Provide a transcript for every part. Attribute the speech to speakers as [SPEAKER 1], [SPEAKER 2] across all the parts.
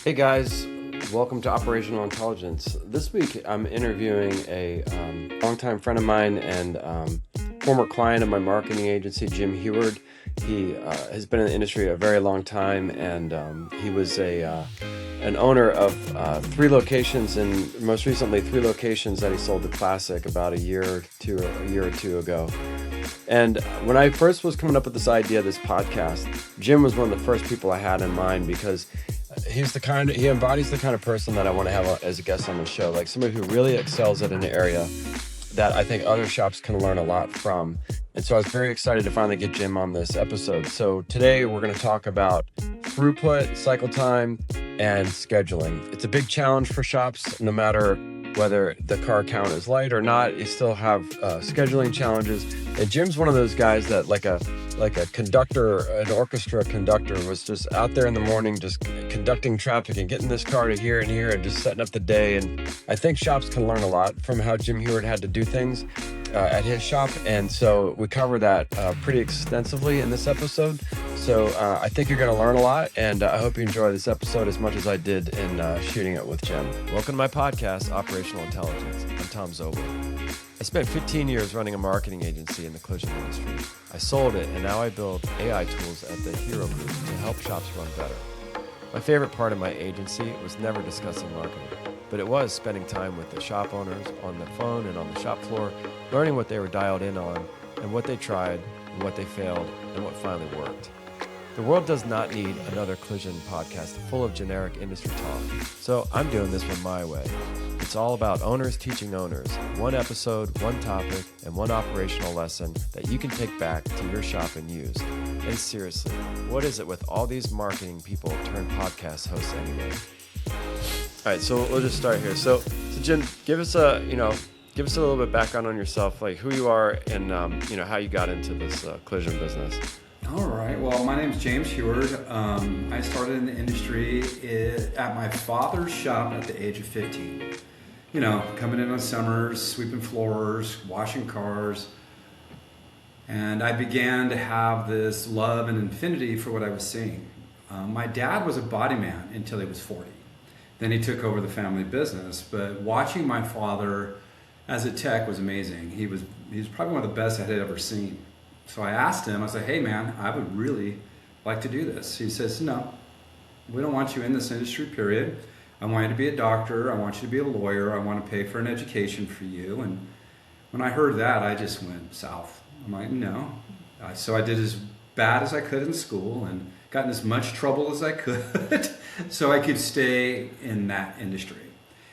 [SPEAKER 1] Hey guys, welcome to Operational Intelligence. This week I'm interviewing a longtime friend of mine and former client of my marketing agency, Jim Huard. He has been in the industry a very long time, and he was an owner of 3 locations, and most recently 3 locations that he sold to Classic about a year or two ago. And when I first was coming up with this idea of this podcast, Jim was one of the first people I had in mind because he embodies the kind of person that I want to have as a guest on the show, like somebody who really excels at an area that I think other shops can learn a lot from. And so I was very excited to finally get Jim on this episode. So today we're going to talk about throughput, cycle time, and scheduling. It's a big challenge for shops, no matter whether the car count is light or not. You still have scheduling challenges. And Jim's one of those guys that like a conductor, an orchestra conductor, was just out there in the morning just conducting traffic and getting this car to here and here and just setting up the day. And I think shops can learn a lot from how Jim Huard had to do things at his shop. And so we cover that pretty extensively in this episode. So I think you're going to learn a lot, and I hope you enjoy this episode as much as I did in shooting it with Jim. Welcome to my podcast, Operational Intelligence. I'm Tom Zobel. I spent 15 years running a marketing agency in the collision industry. I sold it, and now I build AI tools at the Hero Group to help shops run better. My favorite part of my agency was never discussing marketing, but it was spending time with the shop owners on the phone and on the shop floor, learning what they were dialed in on and what they tried and what they failed and what finally worked. The world does not need another collision podcast full of generic industry talk, so I'm doing this one my way. It's all about owners teaching owners, one episode, one topic, and one operational lesson that you can take back to your shop and use. And seriously, what is it with all these marketing people turned podcast hosts anyway? All right, so we'll just start here. So Jim, give us a little bit background on yourself, like who you are and how you got into this collision business.
[SPEAKER 2] All right. Well, my name is James Huard. I started in the industry at my father's shop at the age of 15. Coming in on summers, sweeping floors, washing cars. And I began to have this love and affinity for what I was seeing. My dad was a body man until he was 40. Then he took over the family business. But watching my father as a tech was amazing. He was probably one of the best I had ever seen. So I asked him, I said, hey man, I would really like to do this. He says, no, we don't want you in this industry, period. I want you to be a doctor. I want you to be a lawyer. I want to pay for an education for you. And when I heard that, I just went south. I'm like, no. So I did as bad as I could in school and got in as much trouble as I could so I could stay in that industry.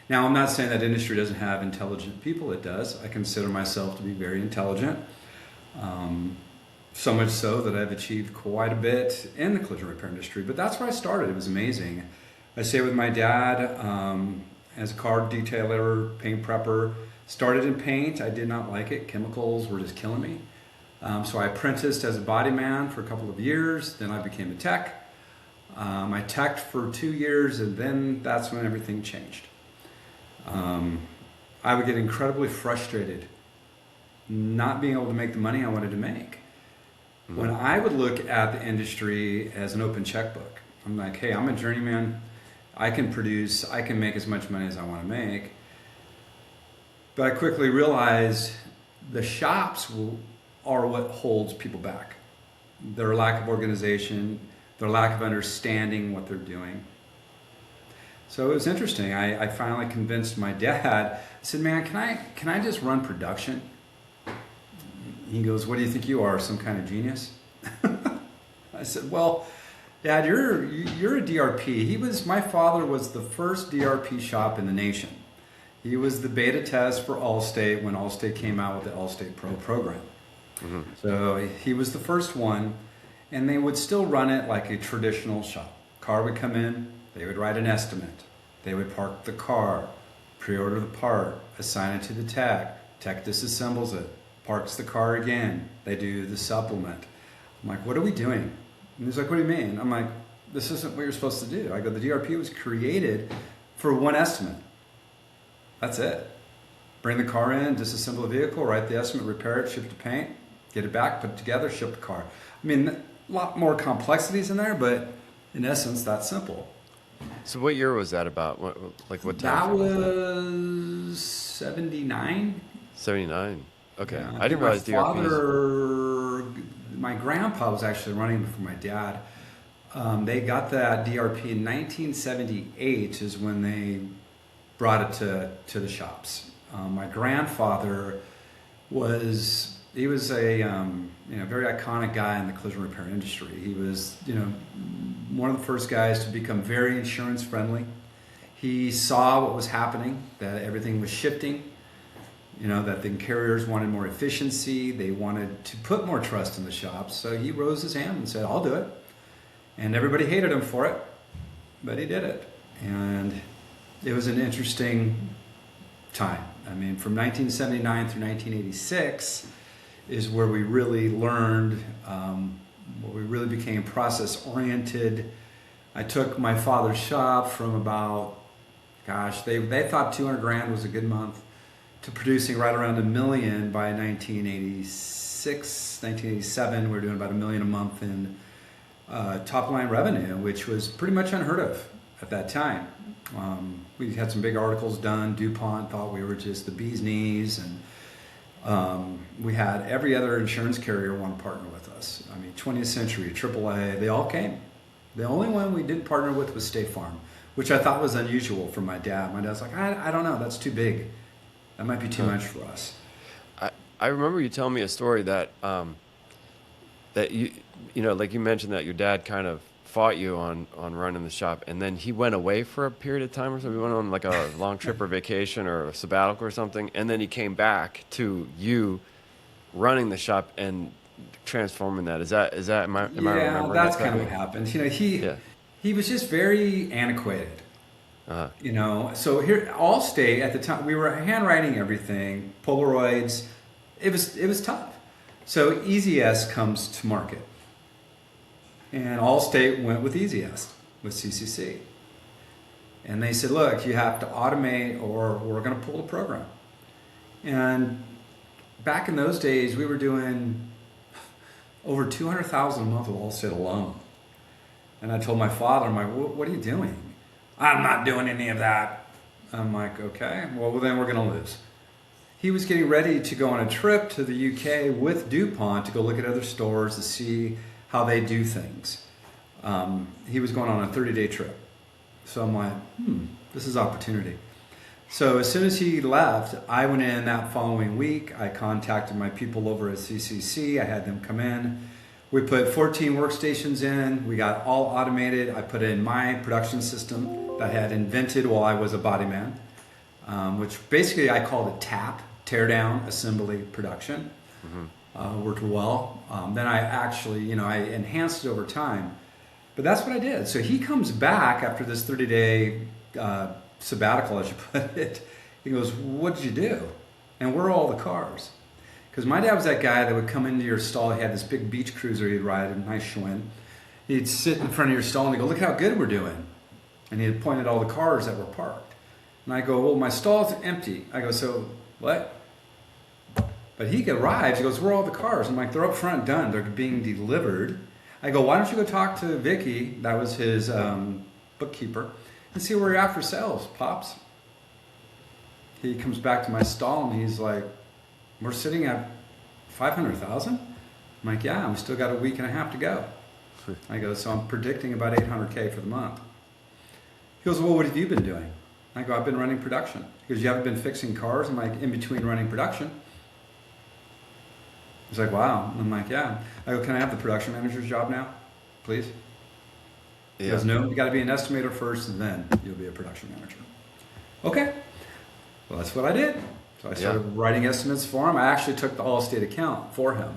[SPEAKER 2] Now, I'm not saying that industry doesn't have intelligent people. It does. I consider myself to be very intelligent. So much so that I've achieved quite a bit in the collision repair industry. But that's where I started. It was amazing. I stayed with my dad as a car detailer, paint prepper. Started in paint. I did not like it. Chemicals were just killing me. So I apprenticed as a body man for a couple of years. Then I became a tech. I teched for 2 years, and then that's when everything changed. I would get incredibly frustrated not being able to make the money I wanted to make. Mm-hmm. When I would look at the industry as an open checkbook, I'm like, hey, I'm a journeyman. I can produce, I can make as much money as I want to make. But I quickly realized the shops are what holds people back. Their lack of organization, their lack of understanding what they're doing. So it was interesting. I finally convinced my dad. I said, man, can I just run production? He goes, what do you think you are, some kind of genius? I said, well, Dad, you're a DRP. My father was the first DRP shop in the nation. He was the beta test for Allstate when Allstate came out with the Allstate Pro program. Mm-hmm. So he was the first one, and they would still run it like a traditional shop. Car would come in, they would write an estimate. They would park the car, pre-order the part, assign it to the tech disassembles it, parks the car again. They do the supplement. I'm like, what are we doing? And he's like, what do you mean? I'm like, this isn't what you're supposed to do. I go, the DRP was created for one estimate. That's it. Bring the car in, disassemble the vehicle, write the estimate, repair it, ship it to paint, get it back, put it together, ship the car. I mean, a lot more complexities in there, but in essence, that's simple.
[SPEAKER 1] So what year was that about? What time
[SPEAKER 2] That
[SPEAKER 1] frame was that?
[SPEAKER 2] was 79.
[SPEAKER 1] 79. Okay.
[SPEAKER 2] Yeah, I
[SPEAKER 1] I
[SPEAKER 2] think
[SPEAKER 1] didn't
[SPEAKER 2] my
[SPEAKER 1] realize DRPs.
[SPEAKER 2] my grandpa was actually running before my dad. They got that DRP in 1978 is when they brought it to the shops. My grandfather he was a very iconic guy in the collision repair industry. He was one of the first guys to become very insurance friendly. He saw what was happening, that everything was shifting. That the carriers wanted more efficiency. They wanted to put more trust in the shops. So he rose his hand and said, I'll do it. And everybody hated him for it, but he did it. And it was an interesting time. I mean, from 1979 through 1986 is where we really learned, where we really became process oriented. I took my father's shop from about, they thought 200 grand was a good month, to producing right around $1 million by 1986, 1987. We were doing about $1 million a month in top line revenue, which was pretty much unheard of at that time. We had some big articles done. DuPont thought we were just the bee's knees, and we had every other insurance carrier want to partner with us. I mean, 20th Century, AAA, they all came. The only one we didn't partner with was State Farm, which I thought was unusual for my dad. My dad's like, I don't know, that's too big. That might be too much for us.
[SPEAKER 1] I remember you telling me a story that that like you mentioned that your dad kind of fought you on running the shop, and then he went away for a period of time or something. He went on like a long trip or vacation or a sabbatical or something, and then he came back to you running the shop and transforming that. Am I remembering
[SPEAKER 2] that's
[SPEAKER 1] that
[SPEAKER 2] kind of
[SPEAKER 1] correctly?
[SPEAKER 2] what happened.
[SPEAKER 1] Yeah.
[SPEAKER 2] He was just very antiquated.
[SPEAKER 1] Uh-huh.
[SPEAKER 2] So here, Allstate at the time, we were handwriting everything, Polaroids. It was tough. So EasyS comes to market, and Allstate went with EasyS with CCC, and they said, "Look, you have to automate, or we're going to pull the program." And back in those days, we were doing over 200,000 a month with Allstate alone. And I told my father, I'm like, "What are you doing?" "I'm not doing any of that." I'm like, "Okay, well then we're going to lose." He was getting ready to go on a trip to the UK with DuPont to go look at other stores to see how they do things. He was going on a 30-day trip. So I'm like, this is opportunity. So as soon as he left, I went in that following week. I contacted my people over at CCC. I had them come in. We put 14 workstations in. We got all automated. I put in my production system that I had invented while I was a body man, which basically I called it TAP, tear down, assembly, production. Worked well. Then I actually, I enhanced it over time. But that's what I did. So he comes back after this 30-day sabbatical, as you put it. He goes, "What did you do? And where are all the cars?" Because my dad was that guy that would come into your stall. He had this big beach cruiser he'd ride, a nice Schwinn. He'd sit in front of your stall and he'd go, "Look how good we're doing." And he'd point at all the cars that were parked. And I go, "Well, my stall's empty." I go, "So what?" But he arrives, he goes, "Where are all the cars?" I'm like, "They're up front, done. They're being delivered." I go, "Why don't you go talk to Vicky," that was his bookkeeper, "and see where you're at for sales, Pops." He comes back to my stall and he's like, "We're sitting at 500,000? I'm like, "Yeah, we still got a week and a half to go." I go, "So I'm predicting about 800K for the month." He goes, "Well, what have you been doing?" I go, "I've been running production." He goes, "You haven't been fixing cars?" I'm like, "In between running production." He's like, "Wow." I'm like, "Yeah." I go, "Can I have the production manager's job now, please?" He goes, "No, you got to be an estimator first, and then you'll be a production manager." Okay. Well, that's what I did. So I started writing estimates for him. I actually took the Allstate account for him,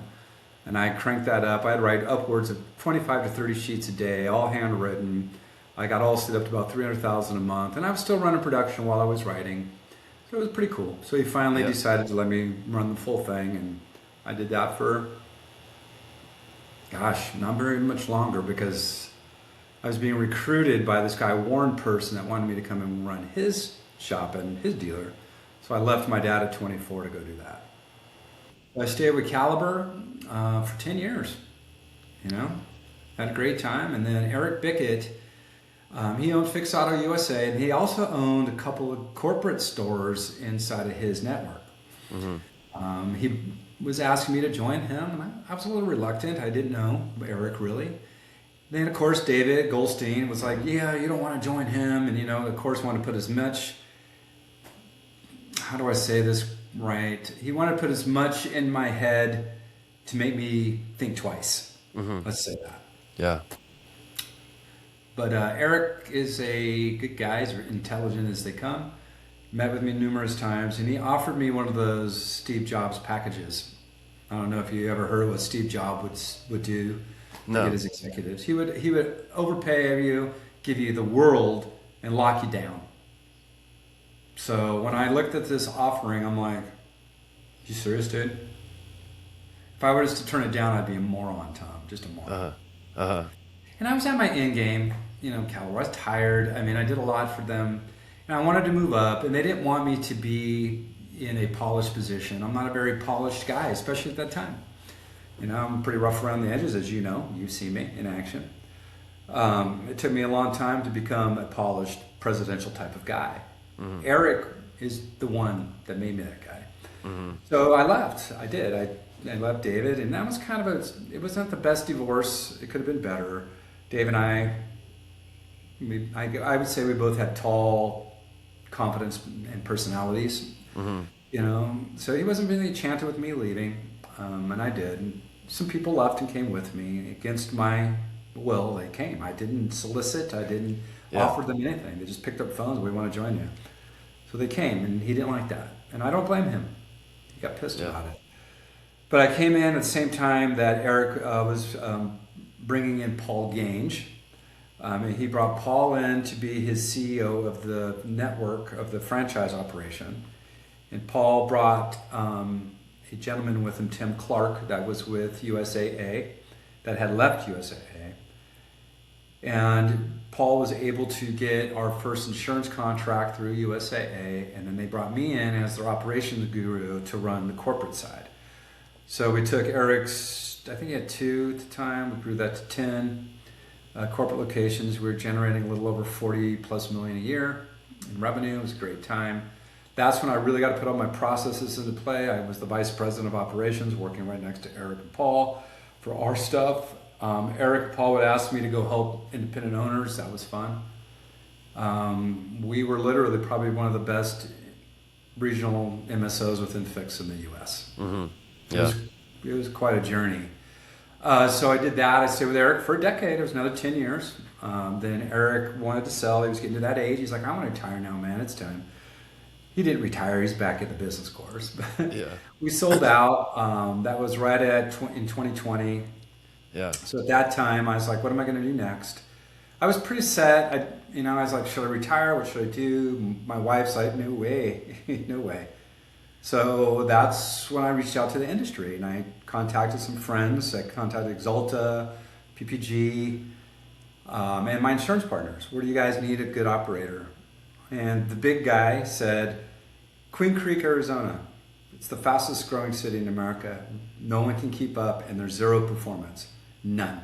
[SPEAKER 2] and I cranked that up. I'd write upwards of 25 to 30 sheets a day, all handwritten. I got Allstate up to about 300,000 a month, and I was still running production while I was writing. So it was pretty cool. So he finally decided to let me run the full thing, and I did that for, not very much longer, because I was being recruited by this guy, Warren Person, that wanted me to come and run his shop and his dealer. So I left my dad at 24 to go do that. I stayed with Caliber for 10 years, had a great time. And then Eric Bickett, He owned Fix Auto USA, and he also owned a couple of corporate stores inside of his network. He was asking me to join him, and I was a little reluctant. I didn't know Eric really. Then, of course, David Goldstein was like, yeah, you don't want to join him. And, of course, wanted to put as much, how do I say this right? He wanted to put as much in my head to make me think twice. Let's say that.
[SPEAKER 1] Yeah.
[SPEAKER 2] But Eric is a good guy, as intelligent as they come. Met with me numerous times, and he offered me one of those Steve Jobs packages. I don't know if you ever heard of what Steve Jobs would do to get his executives. He would overpay you, give you the world, and lock you down. So when I looked at this offering, I'm like, you serious, dude? If I was to turn it down, I'd be a moron, Tom. Just a moron. And I was at my end game. Cal, I was tired. I mean, I did a lot for them. And I wanted to move up, and they didn't want me to be in a polished position. I'm not a very polished guy, especially at that time. I'm pretty rough around the edges, as you know. You've seen me in action. It took me a long time to become a polished presidential type of guy. Eric is the one that made me that guy. So I left. I did. I left David, and that was kind of it wasn't the best divorce. It could have been better. Dave and I would say we both had tall confidence and personalities. So he wasn't really enchanted with me leaving, and I did. And some people left and came with me against my will. They came. I didn't solicit. I didn't offer them anything. They just picked up phones. We want to join you. So they came, and he didn't like that, and I don't blame him. He got pissed about it. But I came in at the same time that Eric was bringing in Paul Gange. He brought Paul in to be his CEO of the network of the franchise operation. And Paul brought a gentleman with him, Tim Clark, that was with USAA, that had left USAA. And Paul was able to get our first insurance contract through USAA, and then they brought me in as their operations guru to run the corporate side. So we took Eric's, I think he had 2 at the time, we grew that to 10 corporate locations. We were generating a little over 40 plus million a year in revenue. It was a great time. That's when I really got to put all my processes into play. I was the vice president of operations, working right next to Eric and Paul for our stuff. Eric and Paul would ask me to go help independent owners. That was fun. We were literally probably one of the best regional MSOs within Fix in the U.S. It was quite a journey. So I did that. I stayed with Eric for a decade. It was another 10 years. Then Eric wanted to sell. He was getting to that age. He's like, I want to retire now, man. It's time. He didn't retire. He's back in the business course. We sold out. That was right in 2020. So at that time, I was like, what am I going to do next? I was pretty set. I was like, should I retire? What should I do? My wife's like, no way. No way. So that's when I reached out to the industry, and I contacted some friends. I contacted Exalta, PPG, and my insurance partners. Where do you guys need a good operator? And the big guy said, Queen Creek, Arizona. It's the fastest growing city in America. No one can keep up, and there's zero performance. None.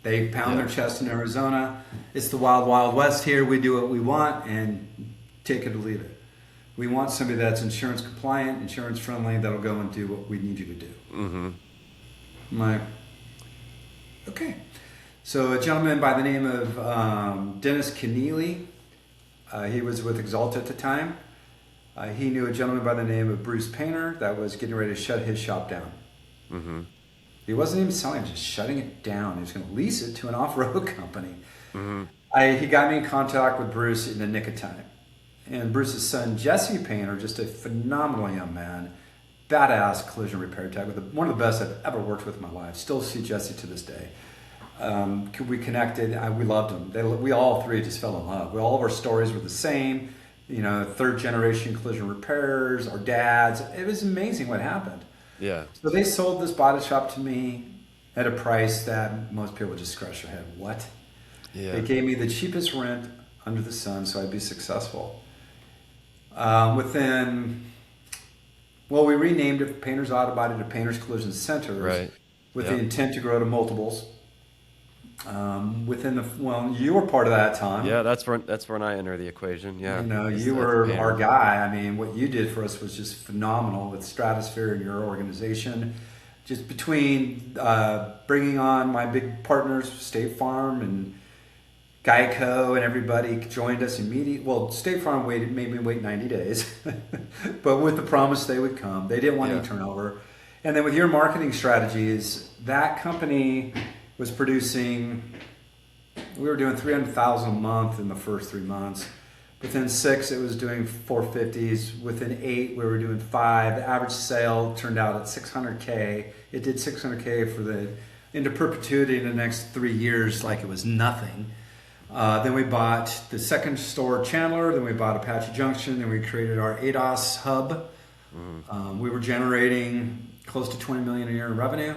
[SPEAKER 2] They pound their chest in Arizona. It's the wild, wild west here. We do what we want, and take it or leave it. We want somebody that's insurance compliant, insurance friendly, that'll go and do what we need you to do. I'm like, okay. So a gentleman by the name of Dennis Keneally, he was with Exalta at the time. He knew a gentleman by the name of Bruce Painter that was getting ready to shut his shop down. He wasn't even selling, just shutting it down. He was going to lease it to an off-road company. He got me in contact with Bruce in the nick of time. And Bruce's son, Jesse Painter, just a phenomenal young man, badass collision repair tech, one of the best I've ever worked with in my life. Still see Jesse to this day. We connected. We loved him. We all three just fell in love. All of our stories were the same. Third generation collision repairers, our dads. It was amazing what happened. So they sold this body shop to me at a price that most people would just scratch their head. What? They gave me the cheapest rent under the sun so I'd be successful. We renamed it Painter's Auto Body to Painter's Collision Centers with the intent to grow to multiples. Within you were part of that time.
[SPEAKER 1] Yeah, that's when I enter the equation. Yeah,
[SPEAKER 2] You know,
[SPEAKER 1] as
[SPEAKER 2] you
[SPEAKER 1] the
[SPEAKER 2] were our
[SPEAKER 1] painter.
[SPEAKER 2] guy. I mean, what you did for us was just phenomenal with Stratosphere and your organization. Just between bringing on my big partners, State Farm and Geico, and everybody joined us immediately. Well, State Farm made me wait 90 days, but with the promise they would come. They didn't want
[SPEAKER 1] Yeah,
[SPEAKER 2] any turnover. And then with your marketing strategies, that company was producing, we were doing 300,000 a month in the first 3 months. Within 6, it was doing 450s. Within 8, we were doing 5. The average sale turned out at 600K. It did 600K for into perpetuity in the next 3 years, like it was nothing. Then we bought the second store, Chandler. Then we bought Apache Junction. Then we created our ADOS hub. We were generating close to 20 million a year in revenue,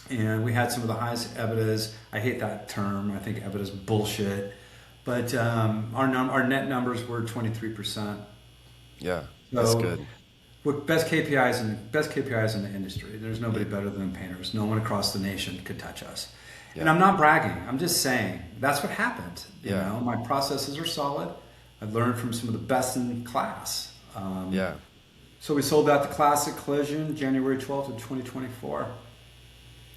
[SPEAKER 2] and we had some of the highest EBITDAs. I hate that term. I think EBITDA is bullshit. But our net numbers were 23%.
[SPEAKER 1] yeah, that's
[SPEAKER 2] So
[SPEAKER 1] good.
[SPEAKER 2] with best KPIs in the industry. There's nobody better than painters. No one across the nation could touch us. And
[SPEAKER 1] Yeah,
[SPEAKER 2] I'm not bragging. I'm just saying that's what happened. You
[SPEAKER 1] yeah,
[SPEAKER 2] know, my processes are solid. I've learned from some of the best in class.
[SPEAKER 1] yeah,
[SPEAKER 2] So we sold out to Classic Collision January 12th of 2024.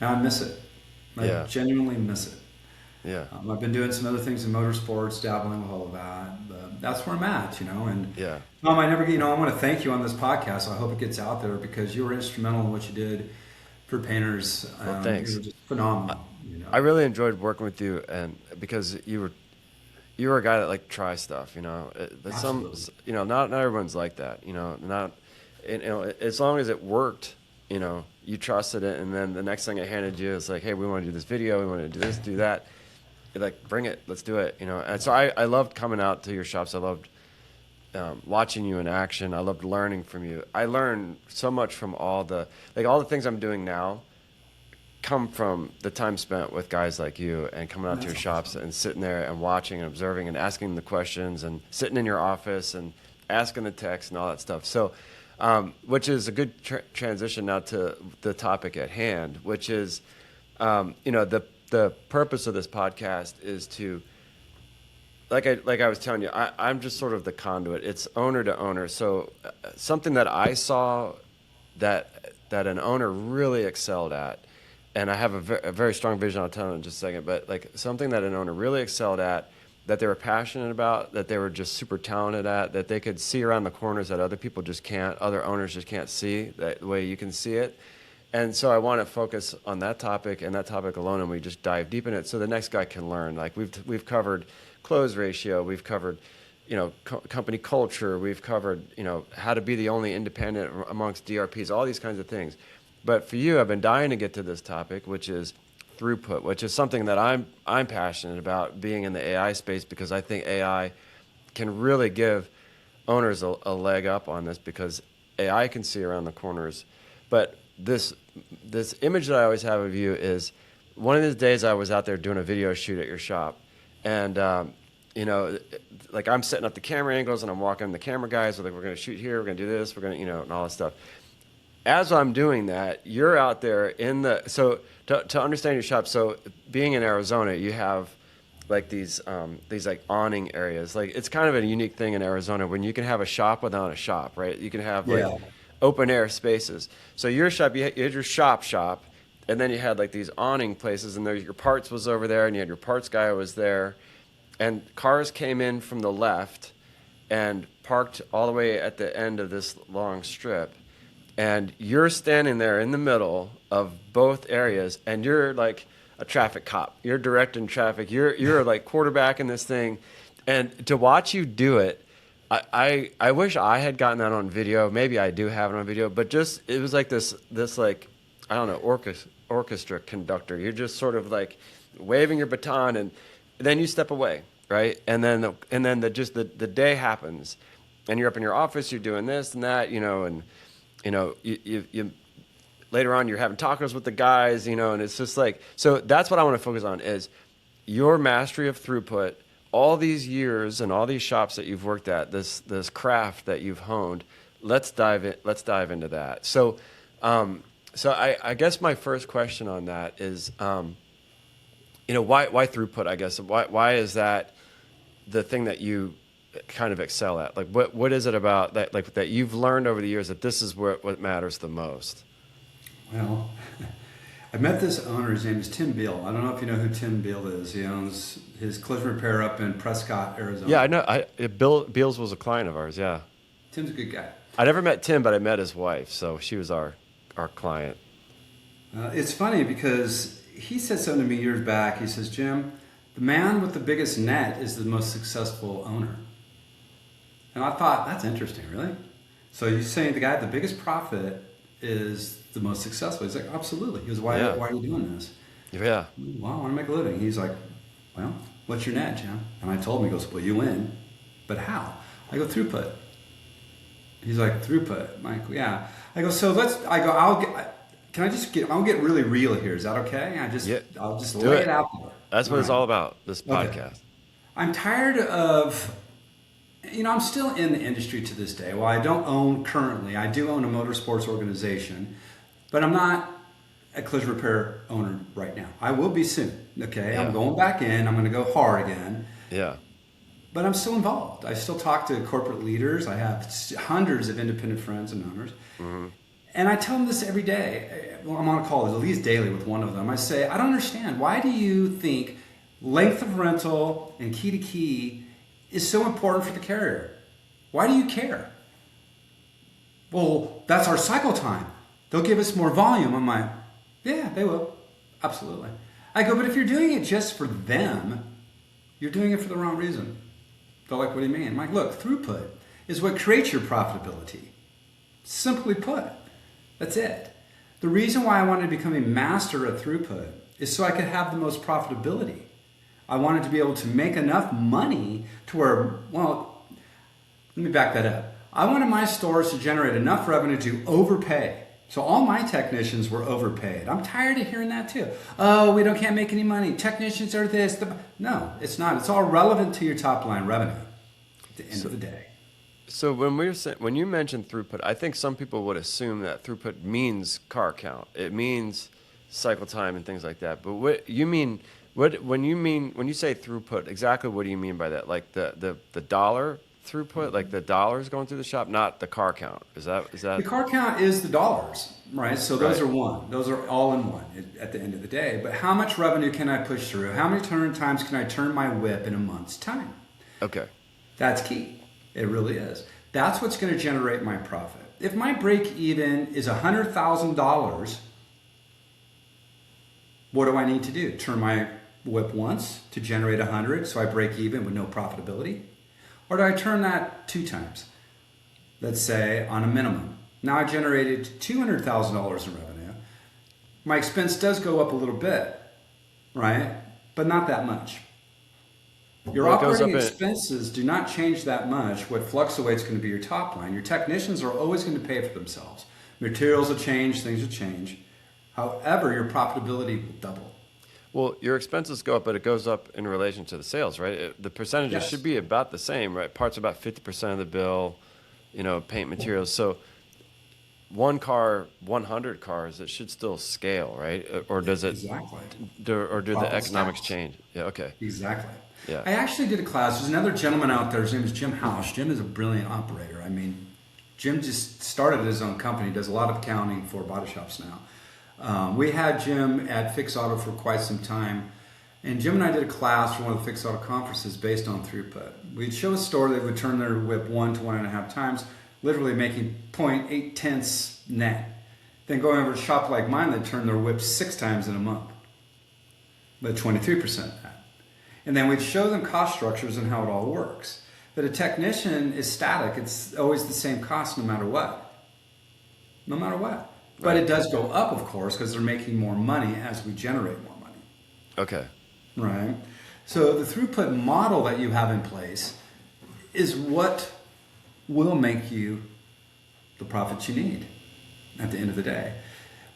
[SPEAKER 2] Now I miss it. I
[SPEAKER 1] yeah,
[SPEAKER 2] genuinely miss it.
[SPEAKER 1] yeah,
[SPEAKER 2] I've been doing some other things in motorsports, dabbling with all of that. But that's where I'm at, you know. And
[SPEAKER 1] yeah.
[SPEAKER 2] Tom, I want to thank you on this podcast. I hope it gets out there because you were instrumental in what you did for painters.
[SPEAKER 1] Well,
[SPEAKER 2] You
[SPEAKER 1] thanks.
[SPEAKER 2] were just phenomenal. You
[SPEAKER 1] I
[SPEAKER 2] know,
[SPEAKER 1] really enjoyed working with you, and because you were a guy that like try stuff, But
[SPEAKER 2] absolutely.
[SPEAKER 1] not everyone's like that, Not, as long as it worked, you trusted it, and then the next thing I handed you is like, hey, we want to do this video, we want to do this, do that. You're like, bring it, let's do it, And so I loved coming out to your shops. I loved watching you in action. I loved learning from you. I learned so much from all the things I'm doing now come from the time spent with guys like you and coming out to
[SPEAKER 2] That's
[SPEAKER 1] your shops
[SPEAKER 2] awesome.
[SPEAKER 1] and sitting there and watching and observing and asking the questions and sitting in your office and asking the text and all that stuff. So, which is a good transition now to the topic at hand, which is, the purpose of this podcast is to, like I was telling you, I'm just sort of the conduit. It's owner to owner. So something that I saw that an owner really excelled at, and I have a very strong vision. I'll tell you in just a second. But like something that an owner really excelled at, that they were passionate about, that they were just super talented at, that they could see around the corners that other people just can't, other owners just can't see that the way you can see it. And so I want to focus on that topic and that topic alone, and we just dive deep in it so the next guy can learn. Like we've covered close ratio, we've covered, company culture, we've covered, how to be the only independent amongst DRPs, all these kinds of things. But for you, I've been dying to get to this topic, which is throughput, which is something that I'm passionate about, being in the AI space, because I think AI can really give owners a leg up on this, because AI can see around the corners. But this image that I always have of you is, one of these days I was out there doing a video shoot at your shop, and like I'm setting up the camera angles and I'm walking the camera guys. We're like, we're going to shoot here, we're going to do this, we're going to, and all this stuff. As I'm doing that, you're out there so to understand your shop. So being in Arizona, you have like these like awning areas. Like it's kind of a unique thing in Arizona when you can have a shop without a shop, right? You can have like
[SPEAKER 2] Yeah.
[SPEAKER 1] open air spaces. So your shop, you had your shop, and then you had like these awning places, and there your parts was over there, and you had your parts guy was there, and cars came in from the left and parked all the way at the end of this long strip. And you're standing there in the middle of both areas, and you're like a traffic cop. You're directing traffic. You're like quarterbacking this thing, and to watch you do it, I wish I had gotten that on video. Maybe I do have it on video, but just it was like this like, I don't know, orchestra conductor. You're just sort of like waving your baton, and then you step away, right? And then the day happens, and you're up in your office. You're doing this and that, and you later on you're having tacos with the guys, and it's just like, so that's what I want to focus on is your mastery of throughput, all these years and all these shops that you've worked at, this craft that you've honed. Let's dive into that. So, I guess my first question on that is, Why throughput, I guess? Why is that the thing that you kind of excel at? Like, what is it about that, like, that you've learned over the years that this is what matters the most?
[SPEAKER 2] Well, I met this owner. His name is Tim Beal. I don't know if you know who Tim Beal is. He owns his collision repair up in Prescott, Arizona.
[SPEAKER 1] Yeah, I know. Bill Beals was a client of ours. Yeah,
[SPEAKER 2] Tim's a good guy.
[SPEAKER 1] I never met Tim, but I met his wife, so she was our client.
[SPEAKER 2] It's funny because he said something to me years back. He says, Jim, the man with the biggest net is the most successful owner. And I thought, that's interesting, really? So you're saying the guy with the biggest profit is the most successful? He's like, absolutely. He goes, why are you doing this?
[SPEAKER 1] Yeah.
[SPEAKER 2] Well, I want to make a living. He's like, well, what's your net, Jim? And I told him, he goes, well, you win. But how? I go, throughput. He's like, throughput. I'm like, yeah. I go, I'll get really real here. Is that okay? I'll just lay it out there.
[SPEAKER 1] That's what it's all about, this podcast. Okay.
[SPEAKER 2] I'm tired of, I'm still in the industry to this day. Well, I don't own currently. I do own a motorsports organization, but I'm not a collision repair owner right now. I will be soon. Okay. Yeah. I'm going back in. I'm going to go hard again.
[SPEAKER 1] Yeah.
[SPEAKER 2] But I'm still involved. I still talk to corporate leaders. I have hundreds of independent friends and owners. Mm-hmm. And I tell them this every day. Well, I'm on a call at least daily with one of them. I say, I don't understand. Why do you think length of rental and key to key is so important for the carrier? Why do you care? Well, that's our cycle time. They'll give us more volume. I'm like, yeah, they will. Absolutely. I go, but if you're doing it just for them, you're doing it for the wrong reason. They're like, what do you mean? I'm like, look, throughput is what creates your profitability. Simply put, that's it. The reason why I wanted to become a master at throughput is so I could have the most profitability. I wanted to be able to make enough money to where, well, let me back that up. I wanted my stores to generate enough revenue to overpay. So all my technicians were overpaid. I'm tired of hearing that too. Oh, we can't make any money. Technicians are this. No, it's not. It's all relevant to your top line revenue at the end of the day.
[SPEAKER 1] So when you mention throughput, I think some people would assume that throughput means car count. It means cycle time and things like that. But when you say throughput, exactly what do you mean by that? Like the dollar throughput, like the dollars going through the shop, not the car count. Is that
[SPEAKER 2] the car count is the dollars, right? So those are one. Those are all in one at the end of the day. But how much revenue can I push through? How many turn times can I turn my whip in a month's time?
[SPEAKER 1] Okay.
[SPEAKER 2] That's key. It really is. That's what's going to generate my profit. If my break even is $100,000, what do I need to do? Turn my whip once to generate 100 so I break even with no profitability? Or do I turn that 2 times? Let's say on a minimum. Now I generated $200,000 in revenue. My expense does go up a little bit, right? But not that much. Your operating expenses do not change that much. What fluctuates is going to be your top line. Your technicians are always going to pay for themselves. Materials will change, things will change. However, your profitability will double.
[SPEAKER 1] Well, your expenses go up, but it goes up in relation to the sales, right? The percentages should be about the same, right? Parts are about 50% of the bill, paint materials. So one car, 100 cars, it should still scale, right? Or does it?
[SPEAKER 2] Exactly.
[SPEAKER 1] Or do the economics change? Yeah, okay.
[SPEAKER 2] Exactly.
[SPEAKER 1] Yeah.
[SPEAKER 2] I actually did a class. There's another gentleman out there. His name is Jim House. Jim is a brilliant operator. I mean, Jim just started his own company, does a lot of accounting for body shops now. We had Jim at Fix Auto for quite some time. And Jim and I did a class for one of the Fix Auto conferences based on throughput. We'd show a store that would turn their whip 1 to 1.5 times, literally making 0.8 tenths net. Then going over to a shop like mine that turned their whip 6 times in a month, but 23% net. And then we'd show them cost structures and how it all works. But a technician is static. It's always the same cost no matter what. No matter what. But it does go up, of course, because they're making more money as we generate more money.
[SPEAKER 1] Okay.
[SPEAKER 2] Right? So the throughput model that you have in place is what will make you the profit you need at the end of the day.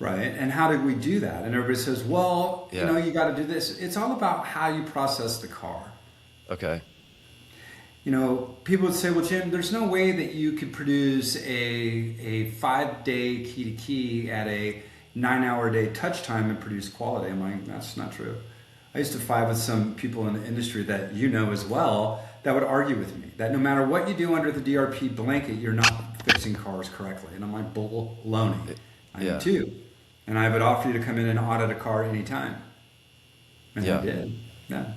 [SPEAKER 2] Right? And how did we do that? And everybody says, well, you got to do this. It's all about how you process the car.
[SPEAKER 1] Okay.
[SPEAKER 2] People would say, well, Jim, there's no way that you could produce a 5-day key to key at a 9-hour day touch time and produce quality. I'm like, that's not true. I used to fight with some people in the industry that you know as well that would argue with me that no matter what you do under the DRP blanket, you're not fixing cars correctly. And I'm like, baloney. I am too. And I would offer you to come in and audit a car anytime. And I did. Yeah.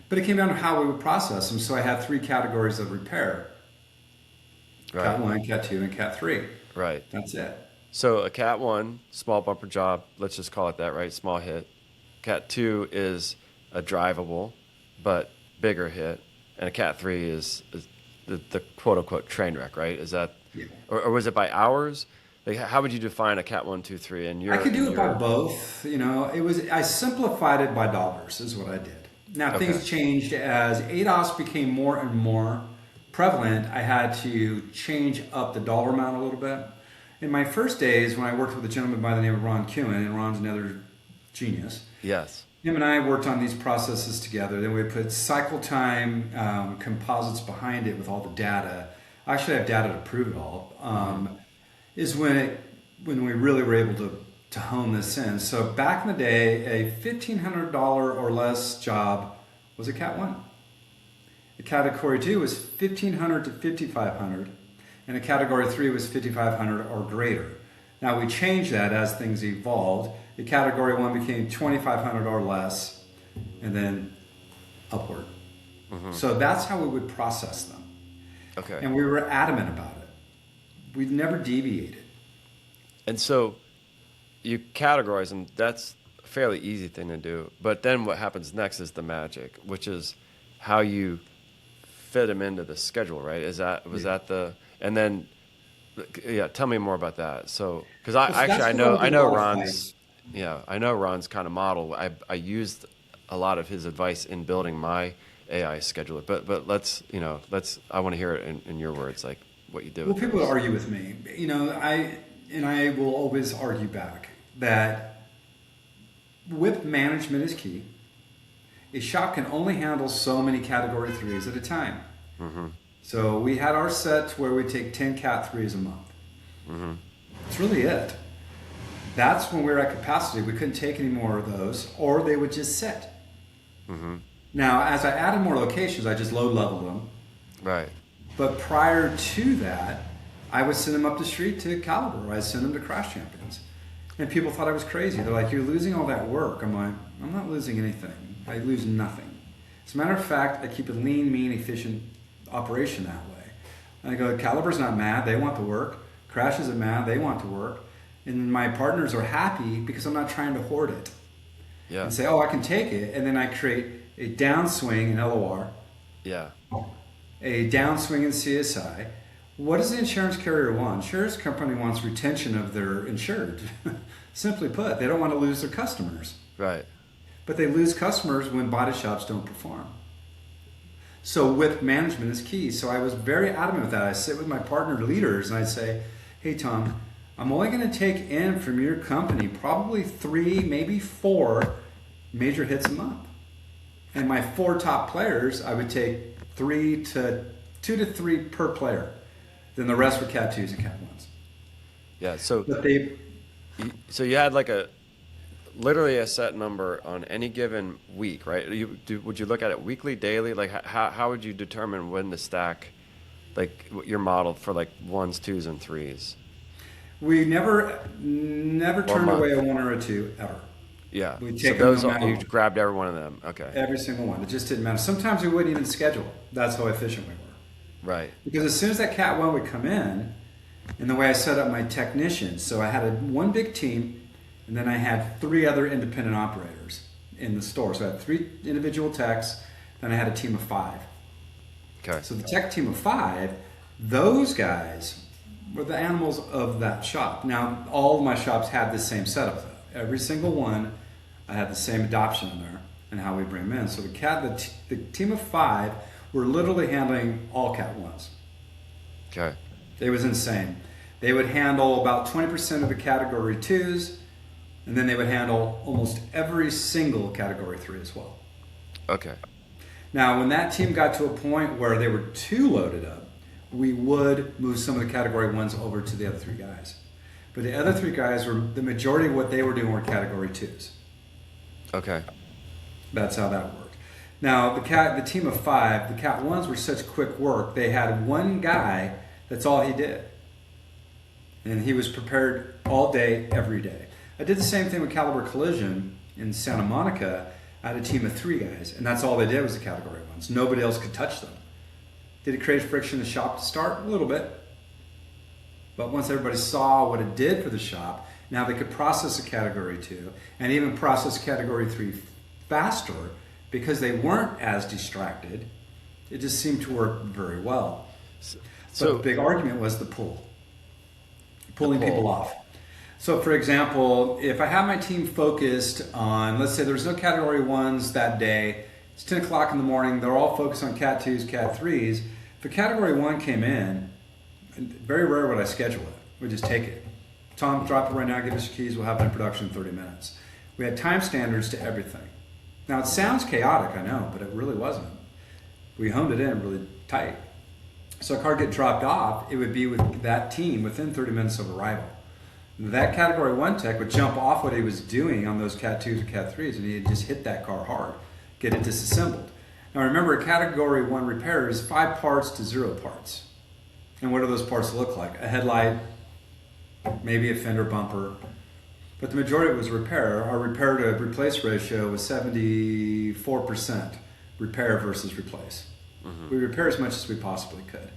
[SPEAKER 2] But it came down to how we would process them. So I had 3 categories of repair.
[SPEAKER 1] Right.
[SPEAKER 2] Cat 1, Cat 2, and Cat 3.
[SPEAKER 1] Right.
[SPEAKER 2] That's it.
[SPEAKER 1] So a Cat 1, small bumper job, let's just call it that, right? Small hit. Cat 2 is a drivable, but bigger hit. And a Cat 3 is the quote-unquote train wreck, right? Is that, or was it by hours? Like, how would you define a Cat 1, 2, 3? And
[SPEAKER 2] I could do it by both. You know, I simplified it by dollars is what I did. Now things changed as ADOS became more and more prevalent. I had to change up the dollar amount a little bit. In my first days, when I worked with a gentleman by the name of Ron Kuhn, and Ron's another genius.
[SPEAKER 1] Yes.
[SPEAKER 2] Him and I worked on these processes together. Then we put cycle time composites behind it with all the data. I actually have data to prove it all. Is when we really were able to hone this in. So back in the day, a $1,500 or less job was a Cat 1. A Category 2 was $1,500 to $5,500, and a Category 3 was $5,500 or greater. Now we changed that as things evolved. The Category 1 became $2,500 or less, and then upward. So that's how we would process them.
[SPEAKER 1] Okay.
[SPEAKER 2] And we were adamant about it. We never deviated.
[SPEAKER 1] And so you categorize them. That's a fairly easy thing to do. But then what happens next is the magic, which is how you fit them into the schedule, right? Was that the, and then, tell me more about that. So, because I know Ron's, I know Ron's kind of model. I used a lot of his advice in building my AI scheduler, but let's, I want to hear it in your words, like what you did.
[SPEAKER 2] Well, people argue with me, I will always argue back that WIP management is key. A shop can only handle so many Category 3s at a time. So we had our set where we take 10 Cat 3s a month. That's really it. That's when we were at capacity. We couldn't take any more of those, or they would just sit. Now, as I added more locations, I just load leveled them.
[SPEAKER 1] Right.
[SPEAKER 2] But prior to that, I would send them up the street to Caliber, or I'd send them to Crash Champions. And people thought I was crazy. They're like, you're losing all that work. I'm like, I'm not losing anything. I lose nothing. As a matter of fact, I keep a lean, mean, efficient operation that way. And I go, Caliber's not mad. They want the work. Crash isn't mad. They want to work. And my partners are happy because I'm not trying to hoard it.
[SPEAKER 1] Yeah.
[SPEAKER 2] And say, I can take it. And then I create a downswing in LOR.
[SPEAKER 1] Yeah.
[SPEAKER 2] A downswing in CSI. What does the insurance carrier want? Insurance company wants retention of their insured. Simply put, they don't want to lose their customers.
[SPEAKER 1] Right.
[SPEAKER 2] But they lose customers when body shops don't perform. So WIP management is key. So I was very adamant with that. I sit with my partner leaders and I say, hey Tom, I'm only going to take in from your company probably 3, maybe 4 major hits a month. And my 4 top players, I would take 2 to 3 per player. Then the rest were Cat 2s and Cat 1s.
[SPEAKER 1] Yeah. So,
[SPEAKER 2] but
[SPEAKER 1] you had like literally a set number on any given week, right? Would you look at it weekly, daily? Like how would you determine when to stack, like your model for like 1s, 2s, and 3s?
[SPEAKER 2] We never turned away a 1 or a 2 ever.
[SPEAKER 1] Yeah.
[SPEAKER 2] We take
[SPEAKER 1] so those you grabbed every one of them. Okay.
[SPEAKER 2] Every single one. It just didn't matter. Sometimes we wouldn't even schedule. That's how efficient we were.
[SPEAKER 1] Right.
[SPEAKER 2] Because as soon as that Cat 1 would come in, and the way I set up my technicians, so I had one big team, and then I had 3 other independent operators in the store. So I had 3 individual techs, then I had a team of 5.
[SPEAKER 1] Okay.
[SPEAKER 2] So the tech team of 5, those guys were the animals of that shop. Now, all of my shops had the same setup, though. Every single one, I had the same adoption in there and how we bring them in. So the team of 5 were literally handling all Cat 1s.
[SPEAKER 1] Okay.
[SPEAKER 2] It was insane. They would handle about 20% of the Category 2s, and then they would handle almost every single Category 3 as well.
[SPEAKER 1] Okay.
[SPEAKER 2] Now, when that team got to a point where they were too loaded up, we would move some of the Category 1s over to the other 3 guys. But the other 3 guys, the majority of what they were doing were Category 2s.
[SPEAKER 1] Okay.
[SPEAKER 2] That's how that worked. Now the team of 5, the cat ones were such quick work. They had one guy. That's all he did, and he was prepared all day, every day. I did the same thing with Caliber Collision in Santa Monica. I had a team of 3 guys, and that's all they did was the category ones. Nobody else could touch them. Did it create friction in the shop to start? A little bit. But once everybody saw what it did for the shop, now they could process a category 2 and even process category 3 faster because they weren't as distracted. It just seemed to work very well. So the big argument was the pull. Pulling people off. So for example, if I have my team focused on, let's say there's no category 1s that day, it's 10 o'clock in the morning, they're all focused on cat 2s, cat 3s. If a category 1 came in, very rare would I schedule it. We just take it. Tom, drop it right now, give us your keys, we'll have it in production in 30 minutes. We had time standards to everything. Now it sounds chaotic, I know, but it really wasn't. We honed it in really tight. So a car get dropped off, it would be with that team within 30 minutes of arrival. That category 1 tech would jump off what he was doing on those cat 2s or cat 3s and he'd just hit that car hard, get it disassembled. Now remember, a category 1 repair is 5 parts to 0 parts. And what do those parts look like? A headlight, maybe a fender bumper. But the majority of it was repair. Our repair to replace ratio was 74% repair versus replace. Mm-hmm. We repair as much as we possibly could.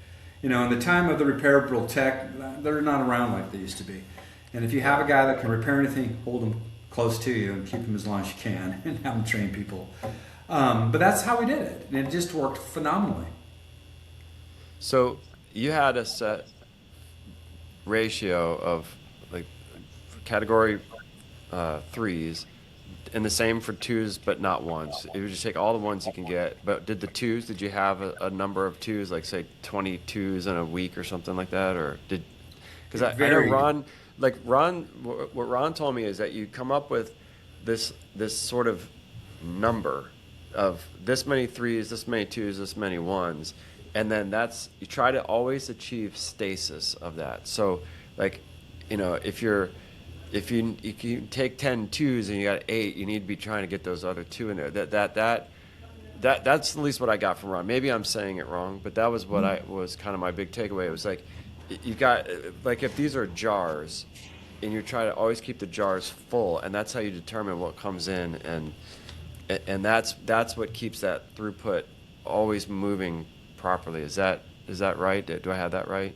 [SPEAKER 2] In the time of the repairable tech, they're not around like they used to be. And if you have a guy that can repair anything, hold them close to you and keep them as long as you can and have them train people. But that's how we did it. And it just worked phenomenally.
[SPEAKER 1] So you had a set ratio of like category 3s and the same for 2s but not 1s. You would just take all the ones you can get. But did you have a number of 2s, like say 20 2s in a week or something like that? Or because I know what Ron told me is that you come up with this sort of number of this many 3s, this many 2s, this many 1s. And then you try to always achieve stasis of that. So like, if you take 10 2s and you got 8, you need to be trying to get those other 2 in there. That's at least what I got from Ron. Maybe I'm saying it wrong, but that was what was kind of my big takeaway. It was like, you got, like if these are jars and you try to always keep the jars full, and that's how you determine what comes in. And that's what keeps that throughput always moving properly. Is that right? Do I have that right?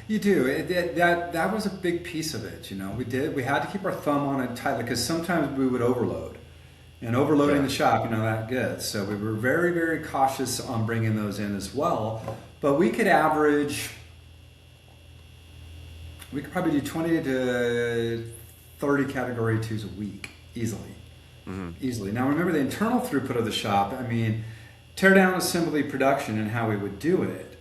[SPEAKER 2] You do. That was a big piece of it. We had to keep our thumb on it tightly because sometimes we would overload, and overloading the shop, that gets. So we were very, very cautious on bringing those in as well. But we could probably do 20 to 30 category 2s a week easily. Mm-hmm. Easily. Now remember the internal throughput of the shop. Tear down assembly production and how we would do it.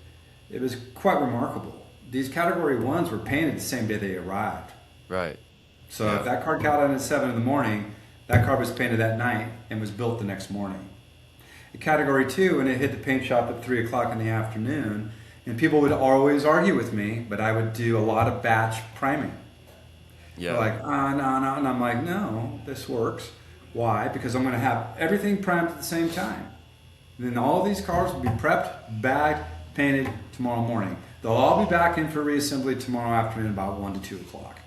[SPEAKER 2] It was quite remarkable. These category 1s were painted the same day they arrived.
[SPEAKER 1] Right.
[SPEAKER 2] So if that car got in at 7 in the morning, that car was painted that night and was built the next morning. The category 2, when it hit the paint shop at 3 o'clock in the afternoon, and people would always argue with me, but I would do a lot of batch priming. Yeah. They're like, no, and I'm like, no, this works. Why? Because I'm going to have everything primed at the same time. And then all these cars will be prepped, bagged, painted tomorrow morning. They'll all be back in for reassembly tomorrow afternoon about 1 to 2 o'clock.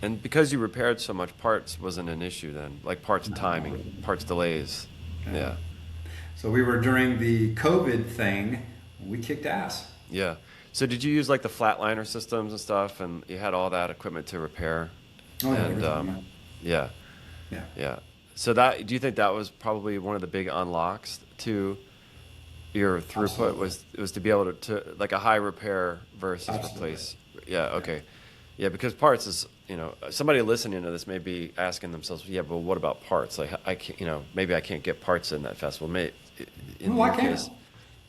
[SPEAKER 1] And because you repaired so much, parts wasn't an issue then, like parts timing, parts delays. Okay. Yeah.
[SPEAKER 2] So we were during the COVID thing, we kicked ass.
[SPEAKER 1] Yeah. So did you use like the flatliner systems and stuff, and you had all that equipment to repair?
[SPEAKER 2] Oh,
[SPEAKER 1] and
[SPEAKER 2] yeah.
[SPEAKER 1] Yeah. So do you think that was probably one of the big unlocks to your throughput? Was to be able to like a high repair versus replace? Yeah. Okay. Yeah, because parts is, somebody listening to this may be asking themselves, yeah, but what about parts? Like I can't, maybe I can't get parts in that festival.
[SPEAKER 2] I can.